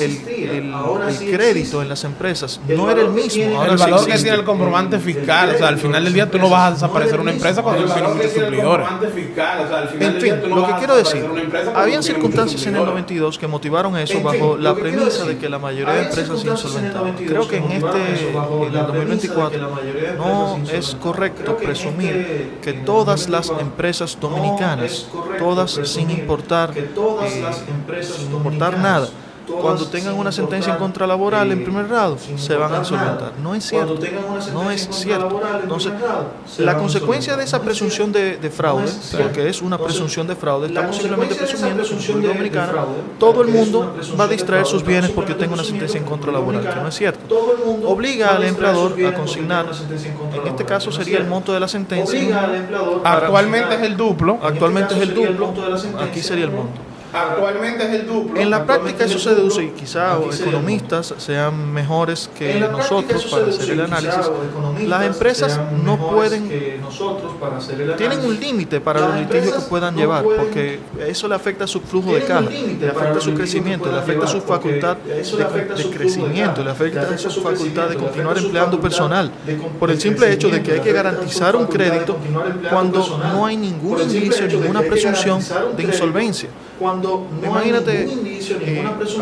crédito en las empresas no era el mismo. Ahora el valor sí que tiene el comprobante fiscal, o sea, al final del día tú no vas a desaparecer una empresa cuando tú tienes muchos suplidores. En fin, lo que quiero decir, habían circunstancias en el 92 que motivaron eso bajo la premisa de que la mayoría de empresas se insolventaban. Creo que en el 2024 no es correcto presumir que todas las empresas dominicanas, todas sin importar nada, cuando tengan una sentencia en contra laboral en primer grado, se van a insolventar. No es cierto. No es cierto. Entonces, la consecuencia de esa presunción de fraude, porque es una presunción de fraude, estamos simplemente presumiendo que en República Dominicana todo el mundo va a distraer sus bienes porque tenga una sentencia en contra laboral, que no es cierto. Obliga al empleador a consignar, en este caso sería el monto de la sentencia. Actualmente es el duplo. Actualmente es el duplo, aquí sería el monto. Actualmente es el duplo. En la práctica eso se deduce, y quizá economistas sean mejores que nosotros para hacer el análisis. Las empresas no pueden, tienen un límite para los litigios que puedan llevar, porque eso le afecta a su flujo de caja, le afecta a su crecimiento, le afecta a su facultad de crecimiento, le afecta a su facultad de continuar empleando personal, por el simple hecho de que hay que garantizar un crédito cuando no hay ningún indicio, ninguna presunción de insolvencia. Imagínate,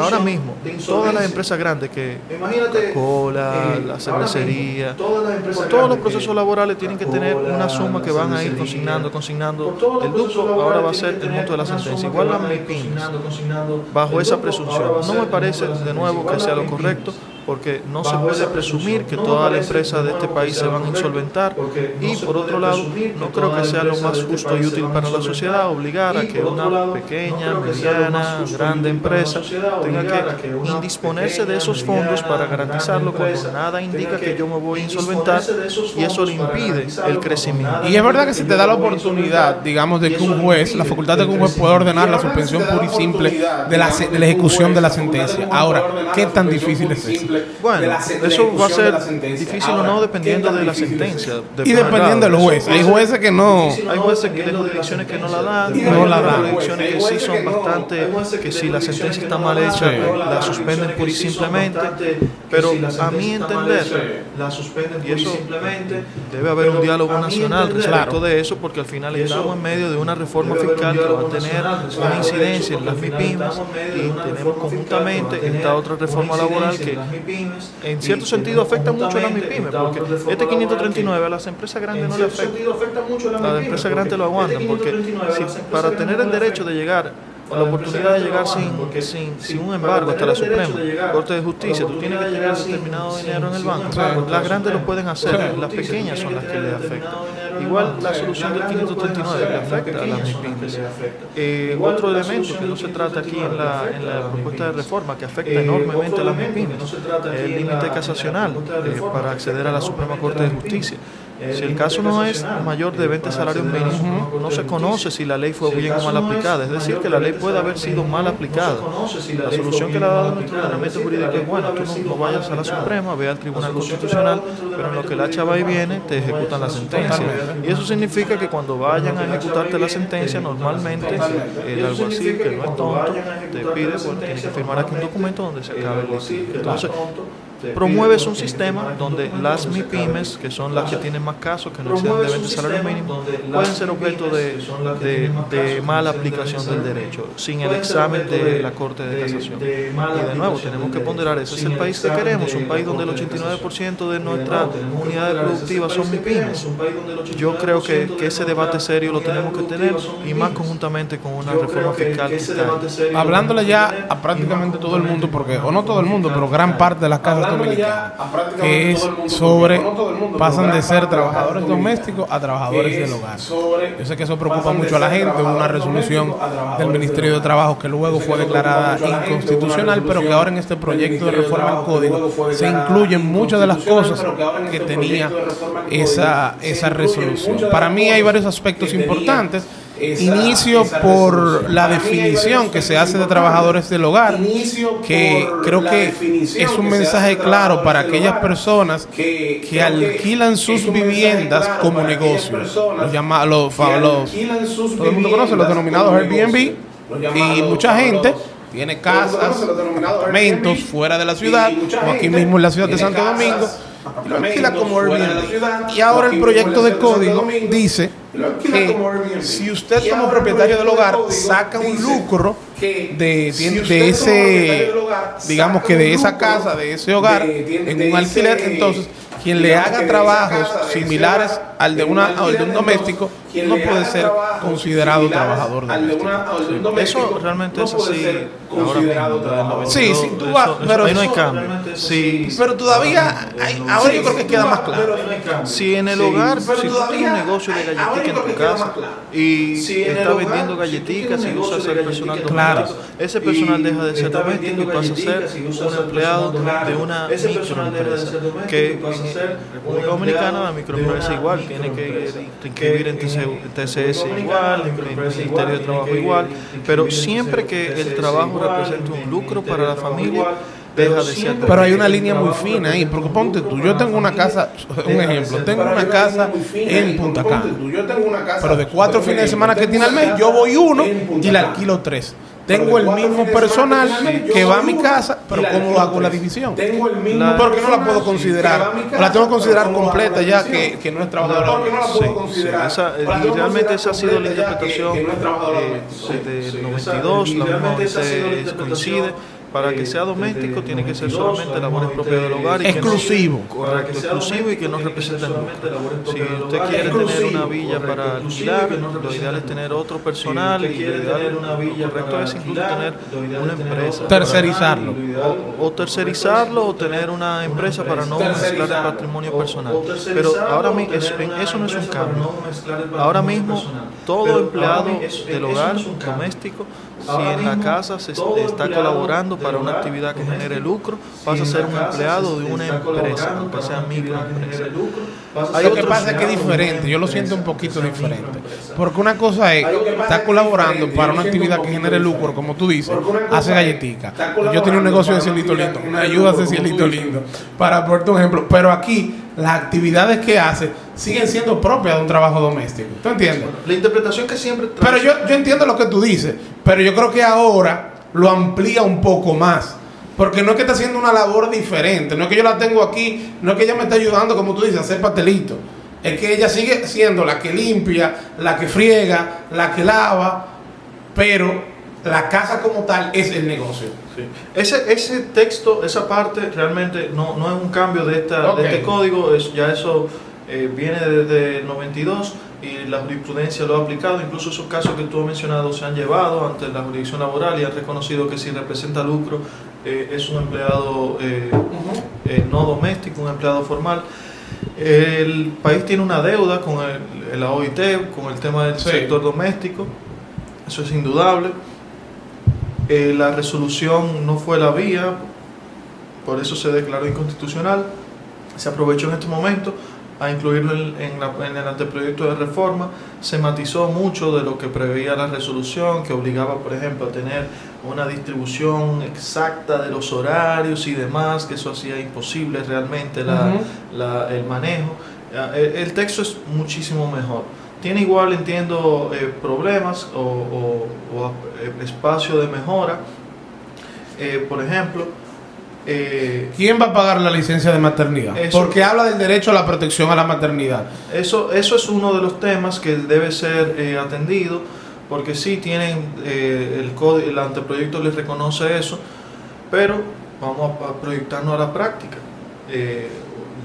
ahora mismo, todas las empresas grandes que Coca-Cola, la cervecería, por todos los procesos laborales tienen que tener una suma que van a ir consignando. El duplo ahora va a ser el monto de la sentencia. Igual las MIPYMES, bajo esa presunción. No me parece, de nuevo, que sea lo correcto, porque no se puede presumir que todas las empresas de este país se van a insolventar, y por otro lado, no creo que sea lo más justo y útil para la sociedad obligar a que una pequeña, mediana, grande empresa tenga que indisponerse de esos fondos para garantizarlo cuando nada indica que yo me voy a insolventar, y eso le impide el crecimiento. Y es verdad que se te da la oportunidad, digamos, de que un juez, la facultad de que un juez pueda ordenar la suspensión pura y simple de la ejecución de la sentencia. Ahora, ¿qué tan difícil es eso? Bueno, eso va a ser difícil o no dependiendo de la sentencia. Y dependiendo del juez. Hay jueces que no. Hay jueces de jurisdicciones que no la dan, hay jurisdicciones que sí son bastante, que si la sentencia está mal hecha, la suspenden pura y simplemente. Pero a mi entender, y eso debe haber un diálogo nacional respecto de eso, porque al final estamos en medio de una reforma fiscal que va a tener una incidencia en las MIPYMES, y tenemos conjuntamente esta otra reforma laboral que en cierto sentido afecta mucho a las MIPYMES, porque este 539 a las empresas grandes no le afecta. Las empresas grandes lo aguantan, porque para tener el derecho de llegar, la oportunidad de llegar sin un embargo hasta la Suprema Corte de Justicia, tú tienes que tener determinado dinero en el banco. Las grandes lo pueden hacer, las pequeñas son las que le afectan. Igual la solución del 539 le afecta a las MIPYMES. Otro elemento que no se trata aquí en la propuesta de reforma, que afecta enormemente a las MIPYMES, es el límite casacional para acceder a la Suprema Corte de Justicia. Si el caso no es mayor de 20 salarios mínimos, no se conoce si la ley fue bien o mal aplicada. Es decir, que la ley puede haber sido mal aplicada. La solución que le ha dado nuestro ordenamiento jurídico es, bueno, tú no vayas a la Suprema, ve al Tribunal Constitucional, pero en lo que la hacha va y viene, te ejecutan la sentencia. Y eso significa que cuando vayan a ejecutarte la sentencia, normalmente el alguacil, que no es tonto, te pide, bueno, tienes que firmar aquí un documento donde se acabe el litigio. Entonces, promueves un sistema donde las MIPYMES, que son las que tienen más casos, que no exceden de 20 salarios mínimos, pueden ser objeto de mala aplicación del derecho, sin el examen de la Corte de Casación. Y de nuevo, tenemos que ponderar, ese es el país que queremos, un país donde el 89% de nuestras unidades productivas son MIPYMES. Yo creo que ese debate serio lo tenemos que tener, y más conjuntamente con una reforma fiscal. Hablándole ya a prácticamente todo el mundo, porque, o no todo el mundo, pero gran parte de las casas dominicanas, que es sobre, pasan de ser trabajadores domésticos a trabajadores del hogar. Yo sé que eso preocupa mucho a la gente. Hubo una resolución del Ministerio de Trabajo que luego fue declarada inconstitucional, pero que ahora en este proyecto de reforma al código se incluyen muchas de las cosas que tenía esa resolución. Para mí hay varios aspectos importantes. Inicio por la definición que se hace de trabajadores del hogar, que creo que es un mensaje claro para aquellas personas que alquilan sus viviendas como negocio. Todo el mundo conoce los denominados Airbnb, y mucha gente tiene casas, apartamentos fuera de la ciudad, o aquí mismo en la ciudad de Santo Domingo, y lo alquila como Airbnb. Y ahora el proyecto de código dice que si usted como propietario del hogar saca un lucro de ese, digamos que de esa casa, de ese hogar, en un alquiler, entonces quien le haga trabajos similares al de un doméstico no puede ser considerado trabajador doméstico. Eso realmente es así ahora mismo. Sí, tú vas, pero ahí no hay cambio. Sí, pero todavía ahora yo creo que queda más claro. Si en el hogar, si tú tienes un negocio de galletica en tu casa y estás vendiendo galletitas y usas el personal doméstico, ese personal deja de ser doméstico y pasa a ser un empleado de una microempresa. Que en República Dominicana la microempresa igual tiene que inscribir en TCS igual, en el Ministerio de Trabajo igual, pero siempre que el trabajo represente un lucro para la familia, deja de ser. Pero hay una línea muy fina ahí, porque ponte tú, yo tengo una casa, un ejemplo, tengo una casa en Punta Cana, pero de 4 fines de semana que tiene al mes, yo voy uno y le alquilo 3. Tengo el mismo personal que va a mi casa, pero ¿cómo hago la división? Porque no la puedo considerar, la tengo que considerar completa ya que no es trabajador. Y realmente esa ha sido la interpretación desde el 92, la misma OIT coincide. Para que sea doméstico tiene que ser solamente labores propias del hogar. Exclusivo. Correcto, exclusivo y que no represente el lucro. Si usted quiere tener una villa para alquilar, lo ideal es tener otro personal y lo ideal correcto es incluso tener una empresa. Tercerizarlo. O tercerizarlo o tener una empresa para no mezclar el patrimonio personal. Pero ahora mismo eso no es un cambio. Ahora mismo todo empleado del hogar doméstico, si en la casa se está colaborando para una actividad que genere lucro, pasa a ser un empleado de una empresa, aunque sea microempresa. Lo que pasa es que es diferente, yo lo siento un poquito diferente. Porque una cosa es, está colaborando para una actividad que genere lucro, como tú dices, hace galletica. Yo tenía un negocio de cielito lindo, me ayuda a hacer cielito lindo, para ponerte un ejemplo. Pero aquí, las actividades que hace siguen siendo propias de un trabajo doméstico. ¿Tú entiendes? La interpretación que siempre... Pero yo entiendo lo que tú dices, pero yo creo que ahora lo amplía un poco más. Porque no es que está haciendo una labor diferente, no es que yo la tengo aquí, no es que ella me está ayudando, como tú dices, a hacer pastelitos. Es que ella sigue siendo la que limpia, la que friega, la que lava, pero la casa como tal es el negocio. Sí. Ese texto, esa parte, realmente no es un cambio de este código, eso viene desde el 92 y la jurisprudencia lo ha aplicado. Incluso esos casos que tú has mencionado se han llevado ante la jurisdicción laboral y han reconocido que si representa lucro es un empleado no doméstico, un empleado formal. El país tiene una deuda con la OIT, con el tema del sector doméstico, eso es indudable. La resolución no fue la vía, por eso se declaró inconstitucional. Se aprovechó en este momento a incluirlo en el anteproyecto de reforma. Se matizó mucho de lo que preveía la resolución, que obligaba, por ejemplo, a tener una distribución exacta de los horarios y demás, que eso hacía imposible realmente el manejo. El texto es muchísimo mejor. Tiene igual, entiendo, problemas o espacio de mejora. Por ejemplo, ¿quién va a pagar la licencia de maternidad? Porque habla del derecho a la protección a la maternidad. Eso es uno de los temas que debe ser atendido, porque sí tienen el anteproyecto les reconoce eso, pero vamos a proyectarnos a la práctica.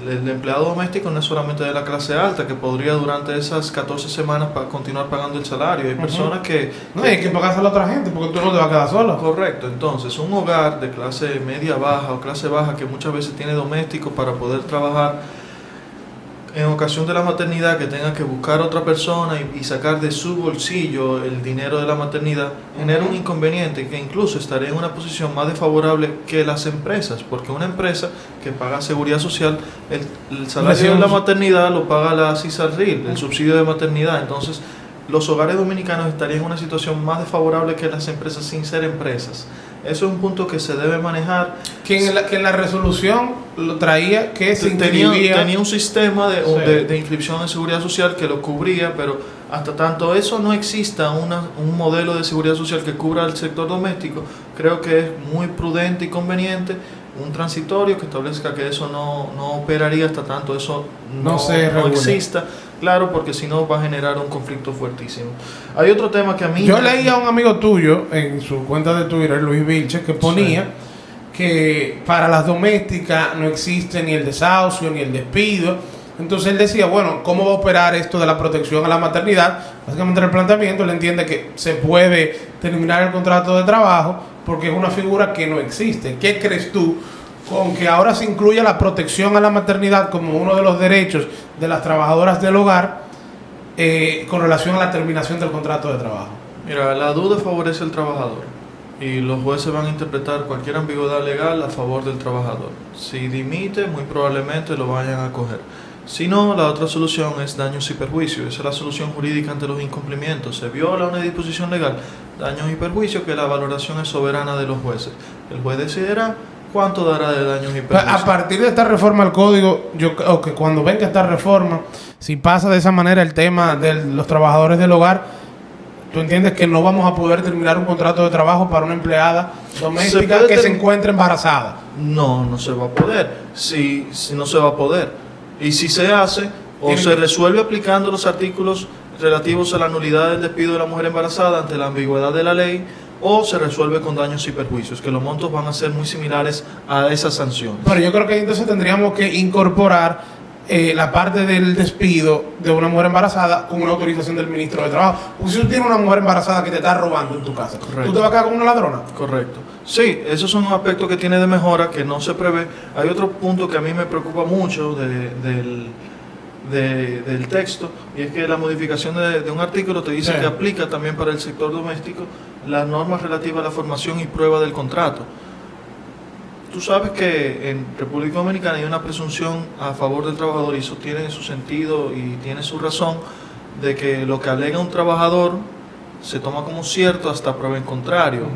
El empleado doméstico no es solamente de la clase alta, que podría durante esas 14 semanas continuar pagando el salario. Hay personas que... No, hay que pagarse a la otra gente porque tú no te vas a quedar sola. Correcto. Entonces, un hogar de clase media baja o clase baja que muchas veces tiene domésticos para poder trabajar, en ocasión de la maternidad, que tenga que buscar a otra persona y sacar de su bolsillo el dinero de la maternidad, genera un inconveniente que incluso estaría en una posición más desfavorable que las empresas, porque una empresa que paga seguridad social, el salario de la maternidad lo paga la CISARRIL, el subsidio de maternidad. Entonces, los hogares dominicanos estarían en una situación más desfavorable que las empresas sin ser empresas. Eso es un punto que se debe manejar. Que en la resolución lo traía que se inscribía. Tenía un sistema de inscripción en seguridad social que lo cubría, pero hasta tanto eso no exista un modelo de seguridad social que cubra el sector doméstico, creo que es muy prudente y conveniente un transitorio que establezca que eso no operaría hasta tanto eso no exista. Claro, porque si no va a generar un conflicto fuertísimo. Hay otro tema que a mí... Yo leí a un amigo tuyo en su cuenta de Twitter, Luis Vilches, que ponía que para las domésticas no existe ni el desahucio ni el despido. Entonces él decía, bueno, ¿cómo va a operar esto de la protección a la maternidad? Básicamente en el planteamiento él entiende que se puede terminar el contrato de trabajo porque es una figura que no existe. ¿Qué crees tú con que ahora se incluya la protección a la maternidad como uno de los derechos de las trabajadoras del hogar con relación a la terminación del contrato de trabajo? Mira, la duda favorece al trabajador y los jueces van a interpretar cualquier ambigüedad legal a favor del trabajador. Si dimite, muy probablemente lo vayan a acoger. Si no, la otra solución es daños y perjuicios. Esa es la solución jurídica ante los incumplimientos. Se viola una disposición legal, daños y perjuicios, que la valoración es soberana de los jueces. El juez decidirá cuánto dará de daños y perjuicios. A partir de esta reforma al código, yo creo que cuando venga esta reforma, si pasa de esa manera el tema de los trabajadores del hogar, ¿tú entiendes que no vamos a poder terminar un contrato de trabajo para una empleada doméstica que se encuentre embarazada? No, no se va a poder. Si no se va a poder. Y si se hace, o se resuelve aplicando los artículos relativos a la nulidad del despido de la mujer embarazada ante la ambigüedad de la ley, o se resuelve con daños y perjuicios, que los montos van a ser muy similares a esas sanciones. Pero yo creo que entonces tendríamos que incorporar la parte del despido de una mujer embarazada con una autorización del ministro de Trabajo. Porque si tú tienes una mujer embarazada que te está robando en tu casa, correcto, ¿tú te vas a quedar con una ladrona? Correcto. Sí, esos son aspectos que tiene de mejora que no se prevé. Hay otro punto que a mí me preocupa mucho del texto, y es que la modificación de un artículo te dice que aplica también para el sector doméstico las normas relativas a la formación y prueba del contrato. Tú sabes que en República Dominicana hay una presunción a favor del trabajador, y eso tiene su sentido y tiene su razón, de que lo que alega un trabajador se toma como cierto hasta prueba en contrario.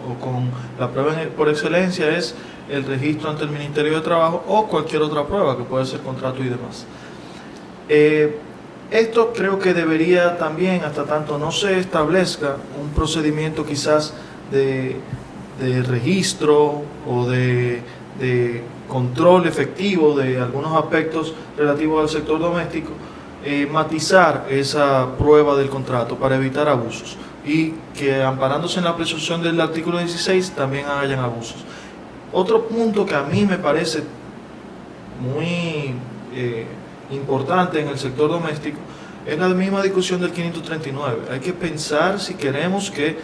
O con la prueba por excelencia es el registro ante el Ministerio de Trabajo o cualquier otra prueba que puede ser contrato y demás. Esto creo que debería también, hasta tanto no se establezca un procedimiento quizás de registro o de control efectivo de algunos aspectos relativos al sector doméstico, matizar esa prueba del contrato para evitar abusos, y que amparándose en la presunción del artículo 16 también hayan abusos. Otro punto que a mí me parece muy importante en el sector doméstico es la misma discusión del 539. Hay que pensar si queremos que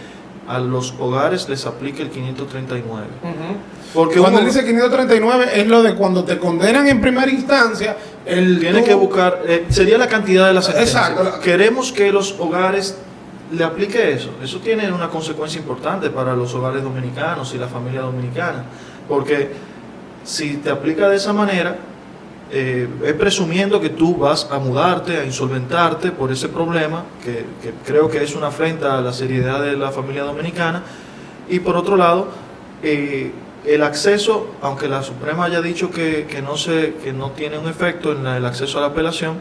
a los hogares les aplique el 539. Porque cuando él dice 539 es lo de cuando te condenan en primera instancia. Tiene que buscar, sería la cantidad de la sentencia. Exacto. Queremos que los hogares le aplique eso. Eso tiene una consecuencia importante para los hogares dominicanos y la familia dominicana. Porque si te aplica de esa manera, es presumiendo que tú vas a mudarte, a insolventarte por ese problema, que creo que es una afrenta a la seriedad de la familia dominicana. Y por otro lado, el acceso, aunque la Suprema haya dicho que no tiene un efecto en el acceso a la apelación,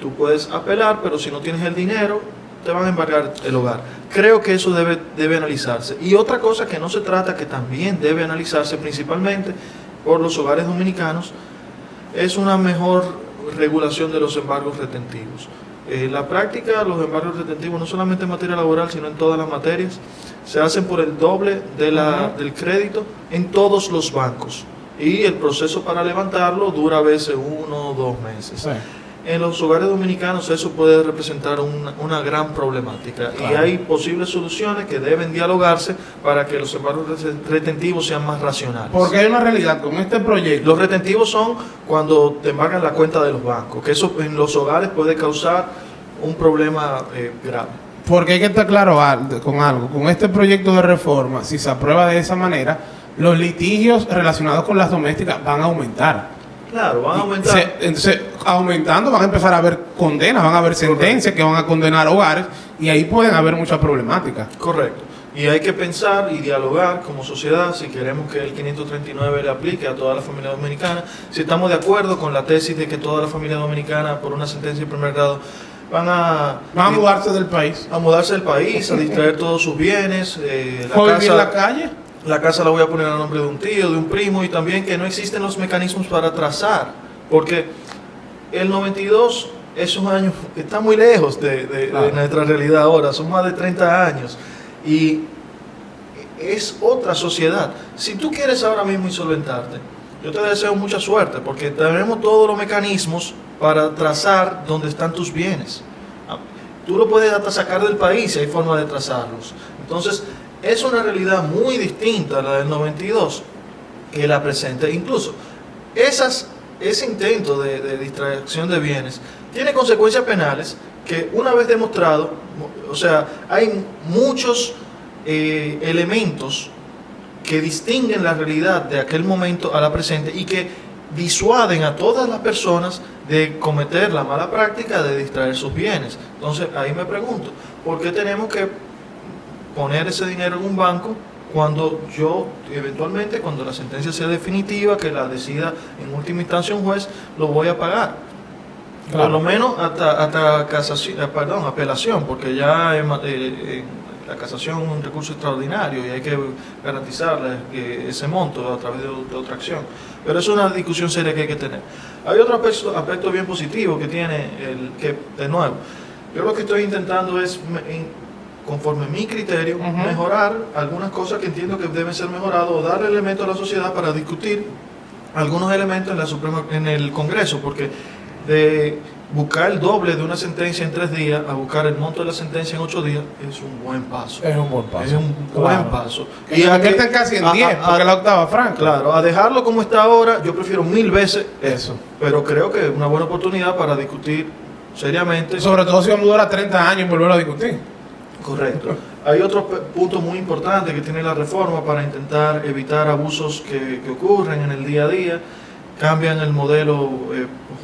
tú puedes apelar, pero si no tienes el dinero, te van a embargar el hogar. Creo que eso debe analizarse. Y otra cosa que no se trata, que también debe analizarse principalmente por los hogares dominicanos, es una mejor regulación de los embargos retentivos. En la práctica, los embargos retentivos, no solamente en materia laboral, sino en todas las materias, se hacen por el doble del crédito en todos los bancos. Y el proceso para levantarlo dura a veces 1 o 2 meses. Sí. En los hogares dominicanos eso puede representar una gran problemática. Claro. Y hay posibles soluciones que deben dialogarse para que los embargos retentivos sean más racionales. Porque hay una realidad con este proyecto. Los retentivos son cuando te embargan la cuenta de los bancos, que eso en los hogares puede causar un problema grave. Porque hay que estar claro con algo. Con este proyecto de reforma, si se aprueba de esa manera, los litigios relacionados con las domésticas van a aumentar. Claro, van a aumentar. Entonces, aumentando van a empezar a haber condenas, van a haber sentencias que van a condenar hogares y ahí pueden haber muchas problemáticas. Correcto. Y hay que pensar y dialogar como sociedad si queremos que el 539 le aplique a toda la familia dominicana, si estamos de acuerdo con la tesis de que toda la familia dominicana por una sentencia de primer grado van a mudarse del país. A mudarse del país, a distraer todos sus bienes. ¿Vivir en la calle? La casa la voy a poner a nombre de un tío, de un primo, y también que no existen los mecanismos para trazar, porque el 92 es un año que está muy lejos de nuestra realidad ahora, son más de 30 años, y es otra sociedad. Si tú quieres ahora mismo insolventarte, yo te deseo mucha suerte, porque tenemos todos los mecanismos para trazar dónde están tus bienes. Tú lo puedes hasta sacar del país si hay forma de trazarlos. Entonces, es una realidad muy distinta a la del 92 que la presente. Incluso ese intento de distracción de bienes tiene consecuencias penales que una vez demostrado, o sea, hay muchos elementos que distinguen la realidad de aquel momento a la presente y que disuaden a todas las personas de cometer la mala práctica de distraer sus bienes. Entonces ahí me pregunto, ¿por qué tenemos que poner ese dinero en un banco cuando yo, eventualmente, cuando la sentencia sea definitiva, que la decida en última instancia un juez, lo voy a pagar? Claro. Por lo menos hasta casación, apelación, porque ya la casación es un recurso extraordinario y hay que garantizarle ese monto a través de otra acción. Pero es una discusión seria que hay que tener. Hay otro aspecto bien positivo que tiene, que de nuevo, yo lo que estoy intentando es, conforme a mi criterio, mejorar algunas cosas que entiendo que deben ser mejoradas o darle elementos a la sociedad para discutir algunos elementos en el Congreso, porque de buscar el doble de una sentencia en 3 días a buscar el monto de la sentencia en 8 días es un buen paso. Es un buen paso. Es un buen paso. Y se convierten casi en 10, porque la octava franca. Claro, a dejarlo como está ahora, yo prefiero 1000 veces eso. Pero creo que es una buena oportunidad para discutir seriamente. Sobre todo si vamos a durar 30 años y volver a discutir. Correcto. Hay otro punto muy importante que tiene la reforma para intentar evitar abusos que ocurren en el día a día. Cambian el modelo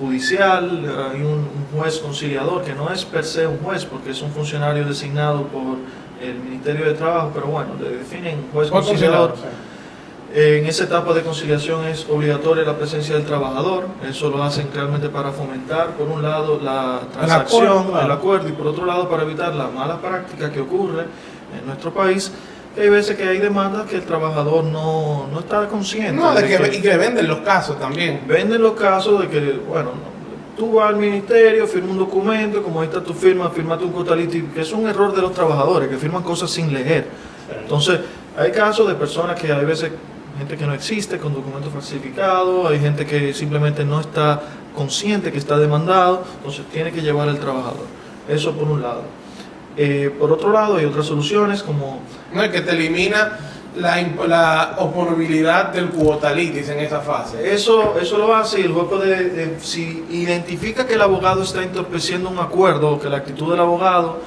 judicial, hay un juez conciliador que no es per se un juez porque es un funcionario designado por el Ministerio de Trabajo, pero bueno, le definen juez conciliador. Sí. En esa etapa de conciliación es obligatoria la presencia del trabajador. Eso lo hacen realmente para fomentar, por un lado, la transacción, el acuerdo, y por otro lado, para evitar la mala práctica que ocurre en nuestro país. Hay veces que hay demandas que el trabajador no está consciente. No, y que venden los casos también. Venden los casos de que, bueno, tú vas al ministerio, firmas un documento, como ahí está tu firma, firmaste un cotaliti, que es un error de los trabajadores, que firman cosas sin leer. Entonces, hay casos de personas que hay veces, gente que no existe, con documentos falsificados, hay gente que simplemente no está consciente que está demandado, entonces tiene que llevar al trabajador. Eso por un lado. Por otro lado, hay otras soluciones como... No, es que te elimina la oponibilidad del cuotalitis en esa fase. Eso lo hace, y el juez puede, si identifica que el abogado está entorpeciendo un acuerdo o que la actitud del abogado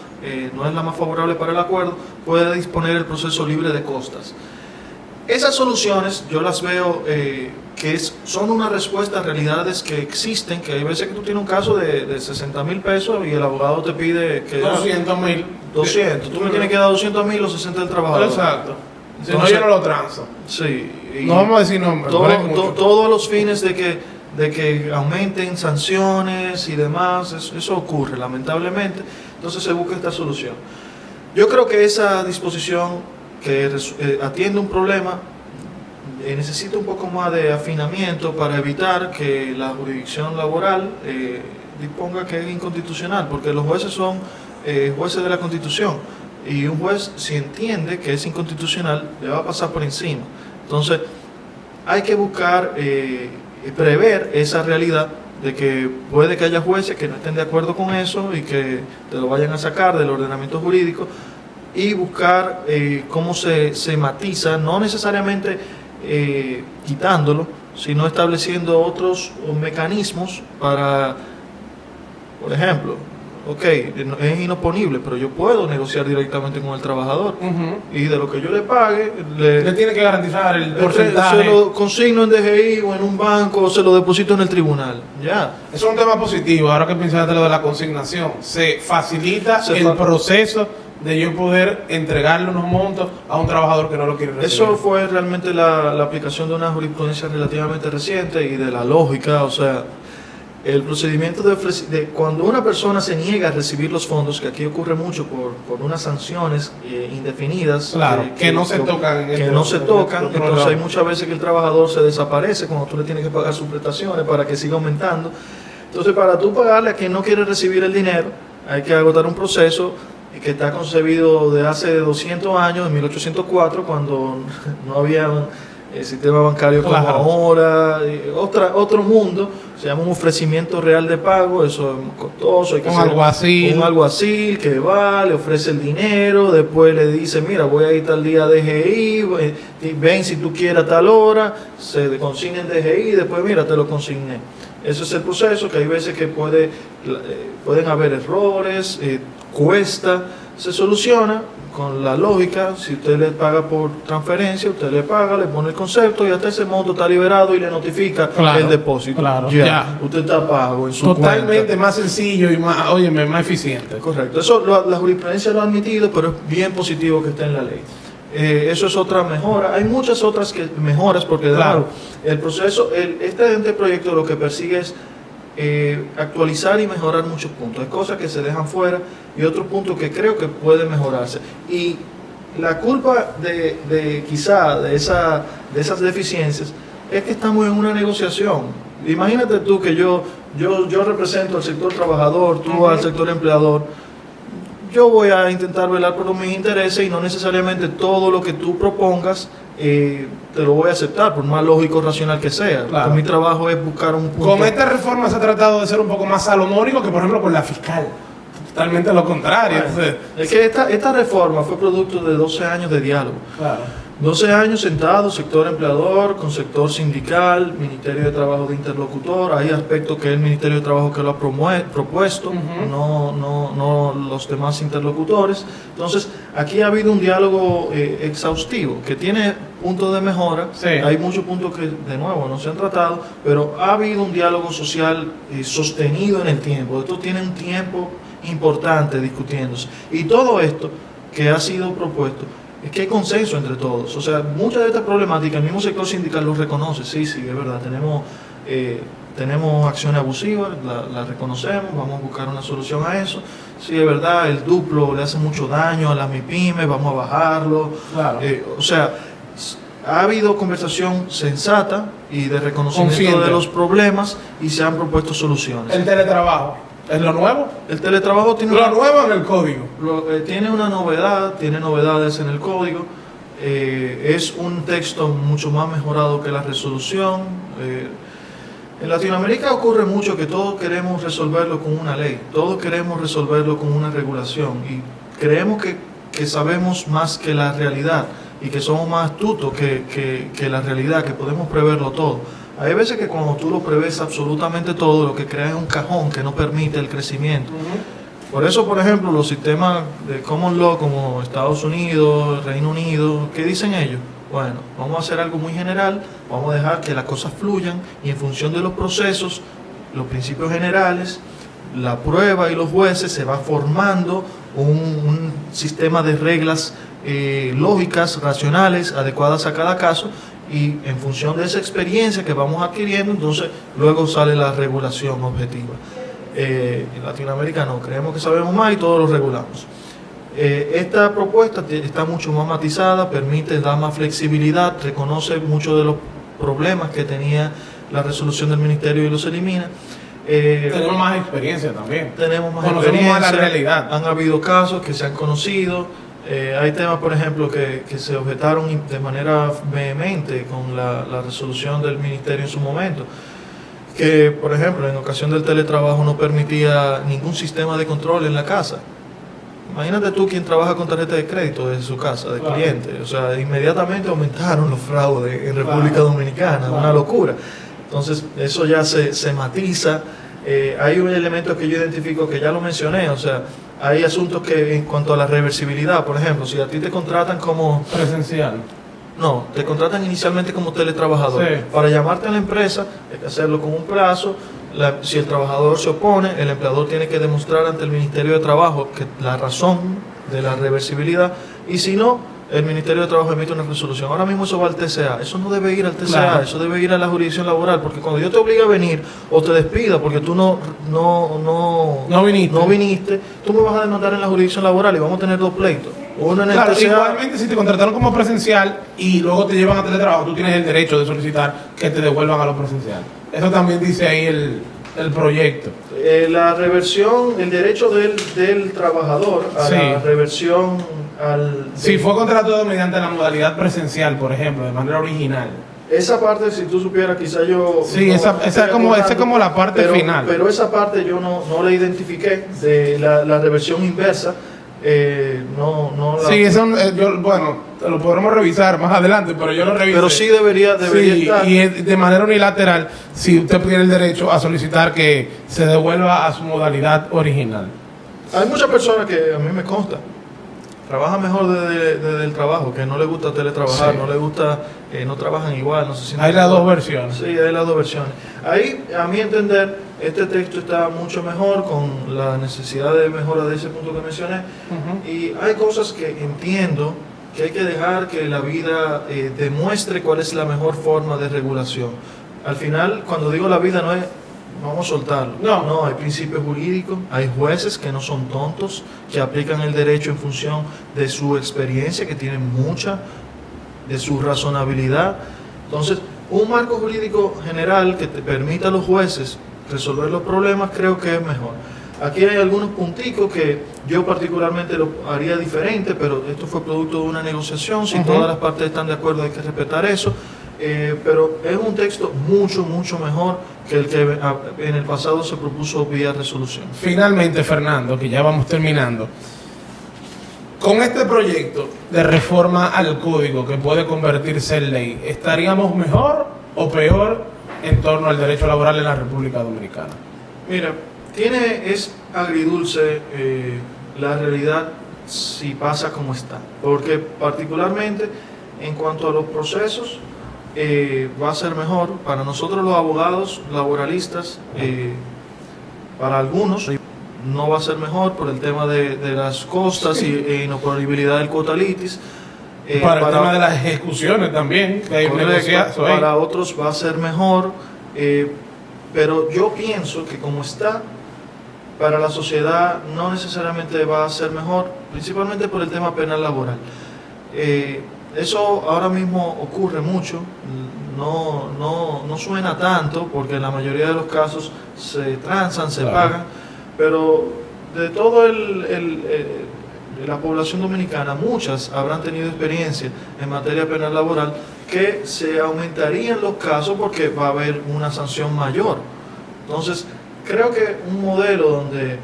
no es la más favorable para el acuerdo, puede disponer el proceso libre de costas. Esas soluciones yo las veo que son una respuesta a realidades que existen, que hay veces que tú tienes un caso de 60,000 pesos y el abogado te pide que 200,000. 200. Tú me tienes que dar 200,000 los 60 del trabajador. Exacto. Si Entonces, no, yo no lo transo. Sí. No vamos a decir nombres. Todo a los fines de que aumenten sanciones y demás. Eso ocurre, lamentablemente. Entonces se busca esta solución. Yo creo que esa disposición que atiende un problema necesita un poco más de afinamiento para evitar que la jurisdicción laboral disponga que es inconstitucional, porque los jueces son jueces de la Constitución, y un juez, si entiende que es inconstitucional, le va a pasar por encima. Entonces hay que buscar prever esa realidad de que puede que haya jueces que no estén de acuerdo con eso y que te lo vayan a sacar del ordenamiento jurídico, y buscar cómo se matiza, no necesariamente quitándolo, sino estableciendo otros mecanismos para, por ejemplo, ok, es inoponible, pero yo puedo negociar directamente con el trabajador, y de lo que yo le pague, le tiene que garantizar el porcentaje. Se lo consigno en DGI o en un banco, o se lo deposito en el tribunal. Ya. Eso es un tema positivo. Ahora que pensaste lo de la consignación, se facilita el proceso de yo poder entregarle unos montos a un trabajador que no lo quiere recibir. Eso fue realmente la aplicación de una jurisprudencia relativamente reciente y de la lógica, o sea, el procedimiento de cuando una persona se niega a recibir los fondos, que aquí ocurre mucho por unas sanciones indefinidas, claro, que no se tocan. Entonces hay muchas veces que el trabajador se desaparece cuando tú le tienes que pagar sus prestaciones para que siga aumentando. Entonces, para tú pagarle a quien no quiere recibir el dinero, hay que agotar un proceso que está concebido de hace 200 años, en 1804, cuando no había el sistema bancario como ahora, otro mundo. Se llama un ofrecimiento real de pago. Eso es costoso, hay que hacer un alguacil que va, le ofrece el dinero, después le dice, mira, voy a ir tal día a DGI, ven si tú quieres a tal hora, se consigna en DGI, después mira, te lo consigné. Ese es el proceso, que hay veces que pueden haber errores, cuesta, se soluciona con la lógica. Si usted le paga por transferencia, usted le paga, le pone el concepto y hasta ese monto está liberado y le notifica el depósito. Claro, ya. Usted está pago en su totalmente cuenta. Más sencillo y más eficiente. Correcto. Eso la jurisprudencia lo ha admitido, pero es bien positivo que esté en la ley. Eso es otra mejora. Hay muchas otras mejoras, porque claro, el proceso, este proyecto lo que persigue es actualizar y mejorar muchos puntos. Hay cosas que se dejan fuera y otros puntos que creo que pueden mejorarse. Y la culpa quizá de esas deficiencias es que estamos en una negociación. Imagínate tú que yo represento al sector trabajador, tú al sector empleador. Yo voy a intentar velar por mis intereses y no necesariamente todo lo que tú propongas te lo voy a aceptar, por más lógico racional que sea. Claro. Mi trabajo es buscar un punto. Con esta reforma se ha tratado de ser un poco más salomónico que, por ejemplo, con la fiscal. Totalmente lo contrario. Bueno, entonces, es que esta reforma fue producto de 12 años de diálogo. Claro. 12 años sentados, sector empleador, con sector sindical, Ministerio de Trabajo de interlocutor. Hay aspectos que es el Ministerio de Trabajo que lo ha propuesto, no los demás interlocutores. Entonces, aquí ha habido un diálogo exhaustivo, que tiene puntos de mejora. Sí. Hay muchos puntos que, de nuevo, no se han tratado, pero ha habido un diálogo social sostenido en el tiempo. Esto tiene un tiempo importante discutiéndose. Y todo esto que ha sido propuesto, es que hay consenso entre todos. O sea, muchas de estas problemáticas, el mismo sector sindical lo reconoce. Sí, es verdad, tenemos acciones abusivas, las reconocemos, vamos a buscar una solución a eso. Sí, es verdad, el duplo le hace mucho daño a las MIPYMES, vamos a bajarlo. Claro. O sea, ha habido conversación sensata y de reconocimiento de los problemas, y se han propuesto soluciones. El teletrabajo. ¿Es lo nuevo? El teletrabajo tiene lo nuevo en el código. Tiene una novedad, tiene novedades en el código. Es un texto mucho más mejorado que la resolución. En Latinoamérica ocurre mucho que todos queremos resolverlo con una ley, todos queremos resolverlo con una regulación, y creemos que sabemos más que la realidad y que somos más astutos que la realidad, que podemos preverlo todo. Hay veces que cuando tú lo prevés absolutamente todo, lo que crea es un cajón que no permite el crecimiento. Por eso, por ejemplo, los sistemas de common law como Estados Unidos, Reino Unido, ¿qué dicen ellos? Bueno, vamos a hacer algo muy general, vamos a dejar que las cosas fluyan y en función de los procesos, los principios generales, la prueba y los jueces se va formando un sistema de reglas lógicas, racionales, adecuadas a cada caso, y en función de esa experiencia que vamos adquiriendo, entonces luego sale la regulación objetiva. En Latinoamérica no, creemos que sabemos más y todos lo regulamos. Esta propuesta está mucho más matizada, permite dar más flexibilidad, reconoce muchos de los problemas que tenía la resolución del ministerio y los elimina. Tenemos más experiencia también. Tenemos más Conocemos experiencia. más la realidad. Han habido casos que se han conocido. Hay temas, por ejemplo, que se objetaron de manera vehemente con la resolución del ministerio en su momento. Que, por ejemplo, en ocasión del teletrabajo no permitía ningún sistema de control en la casa. Imagínate tú quien trabaja con tarjeta de crédito desde su casa, de cliente. O sea, inmediatamente aumentaron los fraudes en República Dominicana, una locura. Entonces, eso ya se matiza. Hay un elemento que yo identifico que ya lo mencioné, o sea, hay asuntos que en cuanto a la reversibilidad, por ejemplo, si a ti te contratan como... Presencial. No, te contratan inicialmente como teletrabajador. Sí. Para llamarte a la empresa, hay que hacerlo con un plazo. Si el trabajador se opone, el empleador tiene que demostrar ante el Ministerio de Trabajo que la razón de la reversibilidad, y si no, el Ministerio de Trabajo emite una resolución. Ahora mismo eso va al TCA. Eso no debe ir al TCA, claro. Eso debe ir a la jurisdicción laboral, porque cuando yo te obliga a venir o te despida porque tú no viniste, tú me vas a demandar en la jurisdicción laboral y vamos a tener dos pleitos. Uno en el TCA. Igualmente, si te contrataron como presencial y luego te llevan a teletrabajo, tú tienes el derecho de solicitar que te devuelvan a lo presencial. Eso también dice ahí el proyecto. La reversión, el derecho del trabajador a la reversión al... Si fue contratado mediante la modalidad presencial, por ejemplo, de manera original. Esa parte, si tú supieras, quizá yo... Sí, no, esa es como la parte final. Pero esa parte yo no la identifiqué, de la reversión inversa. Sí, eso, bueno, lo podremos revisar más adelante, pero yo lo revisé. Pero sí debería estar. Y de manera unilateral, si usted tiene el derecho a solicitar que se devuelva a su modalidad original. Hay muchas personas que a mí me consta trabajan mejor desde el trabajo, que no les gusta teletrabajar, no les gusta, no trabajan igual, no se sienten hay las igual. dos versiones. Sí, hay las dos versiones. Ahí, a mi entender, este texto está mucho mejor, con la necesidad de mejora de ese punto que mencioné. Y hay cosas que entiendo que hay que dejar que la vida demuestre cuál es la mejor forma de regulación. Al final, cuando digo la vida, no es vamos a soltarlo. No, hay principios jurídicos, hay jueces que no son tontos, que aplican el derecho en función de su experiencia, que tienen mucha, de su razonabilidad. Entonces, un marco jurídico general que te permita a los jueces resolver los problemas, creo que es mejor. Aquí hay algunos punticos que yo particularmente lo haría diferente, pero esto fue producto de una negociación. Si todas las partes están de acuerdo, hay que respetar eso. Pero es un texto mucho mejor que el que en el pasado se propuso vía resolución. Finalmente, Fernando, que ya vamos terminando, con este proyecto de reforma al código que puede convertirse en ley, ¿estaríamos mejor o peor en torno al derecho laboral en la República Dominicana? Mira, es agridulce la realidad si pasa como está, porque particularmente en cuanto a los procesos, va a ser mejor para nosotros los abogados laboralistas, para algunos no va a ser mejor por el tema de las costas y inoponibilidad del cuotalitis. Para el tema de las ejecuciones también, que hay para otros va a ser mejor, pero yo pienso que como está, para la sociedad no necesariamente va a ser mejor, principalmente por el tema penal laboral. Eso ahora mismo ocurre mucho, no suena tanto porque en la mayoría de los casos se transan, se pagan, pero de todo la población dominicana, muchas habrán tenido experiencia en materia penal laboral que se aumentarían los casos porque va a haber una sanción mayor. Entonces, creo que un modelo donde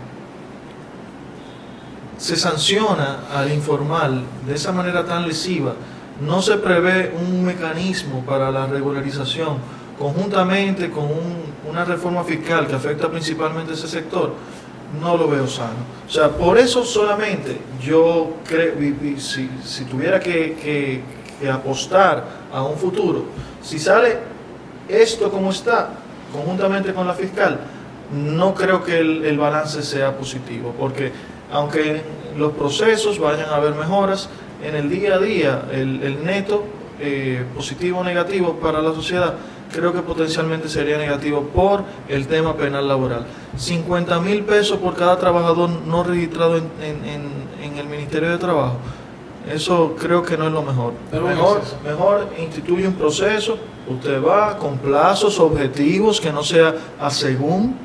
se sanciona al informal de esa manera tan lesiva, no se prevé un mecanismo para la regularización conjuntamente con una reforma fiscal que afecta principalmente a ese sector, no lo veo sano. O sea, por eso solamente yo creo, si tuviera que que apostar a un futuro. Si sale esto como está, conjuntamente con la fiscal, no creo que el balance sea positivo, porque aunque en los procesos vayan a haber mejoras, en el día a día, el neto positivo o negativo para la sociedad, creo que potencialmente sería negativo por el tema penal laboral. 50,000 pesos por cada trabajador no registrado en el Ministerio de Trabajo. Eso creo que no es lo mejor. Mejor instituye un proceso, usted va con plazos, objetivos, que no sea a según,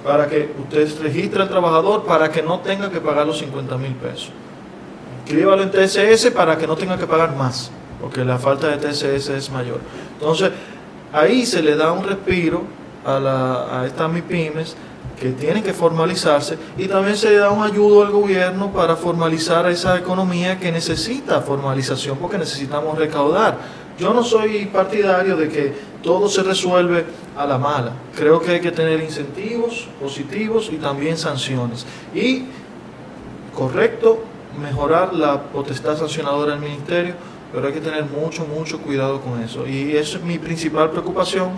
para que usted registre al trabajador para que no tenga que pagar los 50,000 pesos. Inscríbalo en TSS para que no tenga que pagar más, porque la falta de TSS es mayor. Entonces, ahí se le da un respiro a estas MIPYMES que tienen que formalizarse, y también se le da un ayudo al gobierno para formalizar esa economía que necesita formalización, porque necesitamos recaudar. Yo no soy partidario de que todo se resuelve a la mala. Creo que hay que tener incentivos positivos y también sanciones. Y, correcto, mejorar la potestad sancionadora del ministerio, pero hay que tener mucho cuidado con eso. Y eso es mi principal preocupación,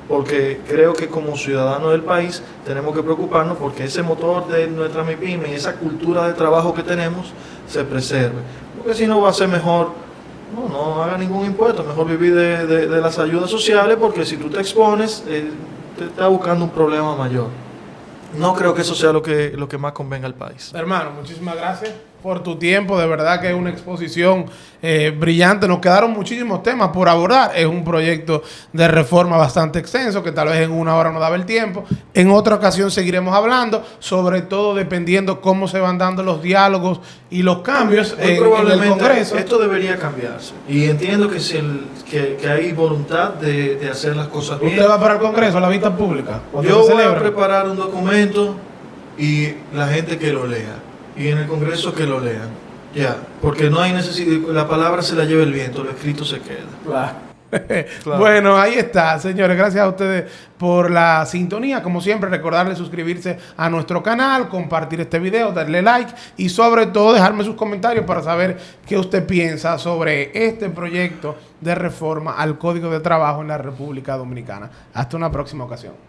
porque creo que como ciudadanos del país tenemos que preocuparnos porque ese motor de nuestra MIPYME y esa cultura de trabajo que tenemos se preserve. Porque si no va a ser mejor, no haga ningún impuesto, mejor vivir de las ayudas sociales, porque si tú te expones, te está buscando un problema mayor. No creo que eso sea lo que más convenga al país. Hermano, muchísimas gracias por tu tiempo. De verdad que es una exposición brillante. Nos quedaron muchísimos temas por abordar. Es un proyecto de reforma bastante extenso que tal vez en una hora no daba el tiempo. En otra ocasión seguiremos hablando, sobre todo dependiendo cómo se van dando los diálogos y los cambios en el Congreso. Esto debería cambiarse. Y entiendo que hay voluntad de hacer las cosas bien. ¿Usted va para el Congreso, a la vista pública? Yo voy a preparar un documento y la gente que lo lea. Y en el Congreso que lo lean. Ya, porque no hay necesidad, la palabra se la lleva el viento, lo escrito se queda. Claro. Bueno, ahí está, señores. Gracias a ustedes por la sintonía. Como siempre, recordarles suscribirse a nuestro canal, compartir este video, darle like y sobre todo dejarme sus comentarios para saber qué usted piensa sobre este proyecto de reforma al Código de Trabajo en la República Dominicana. Hasta una próxima ocasión.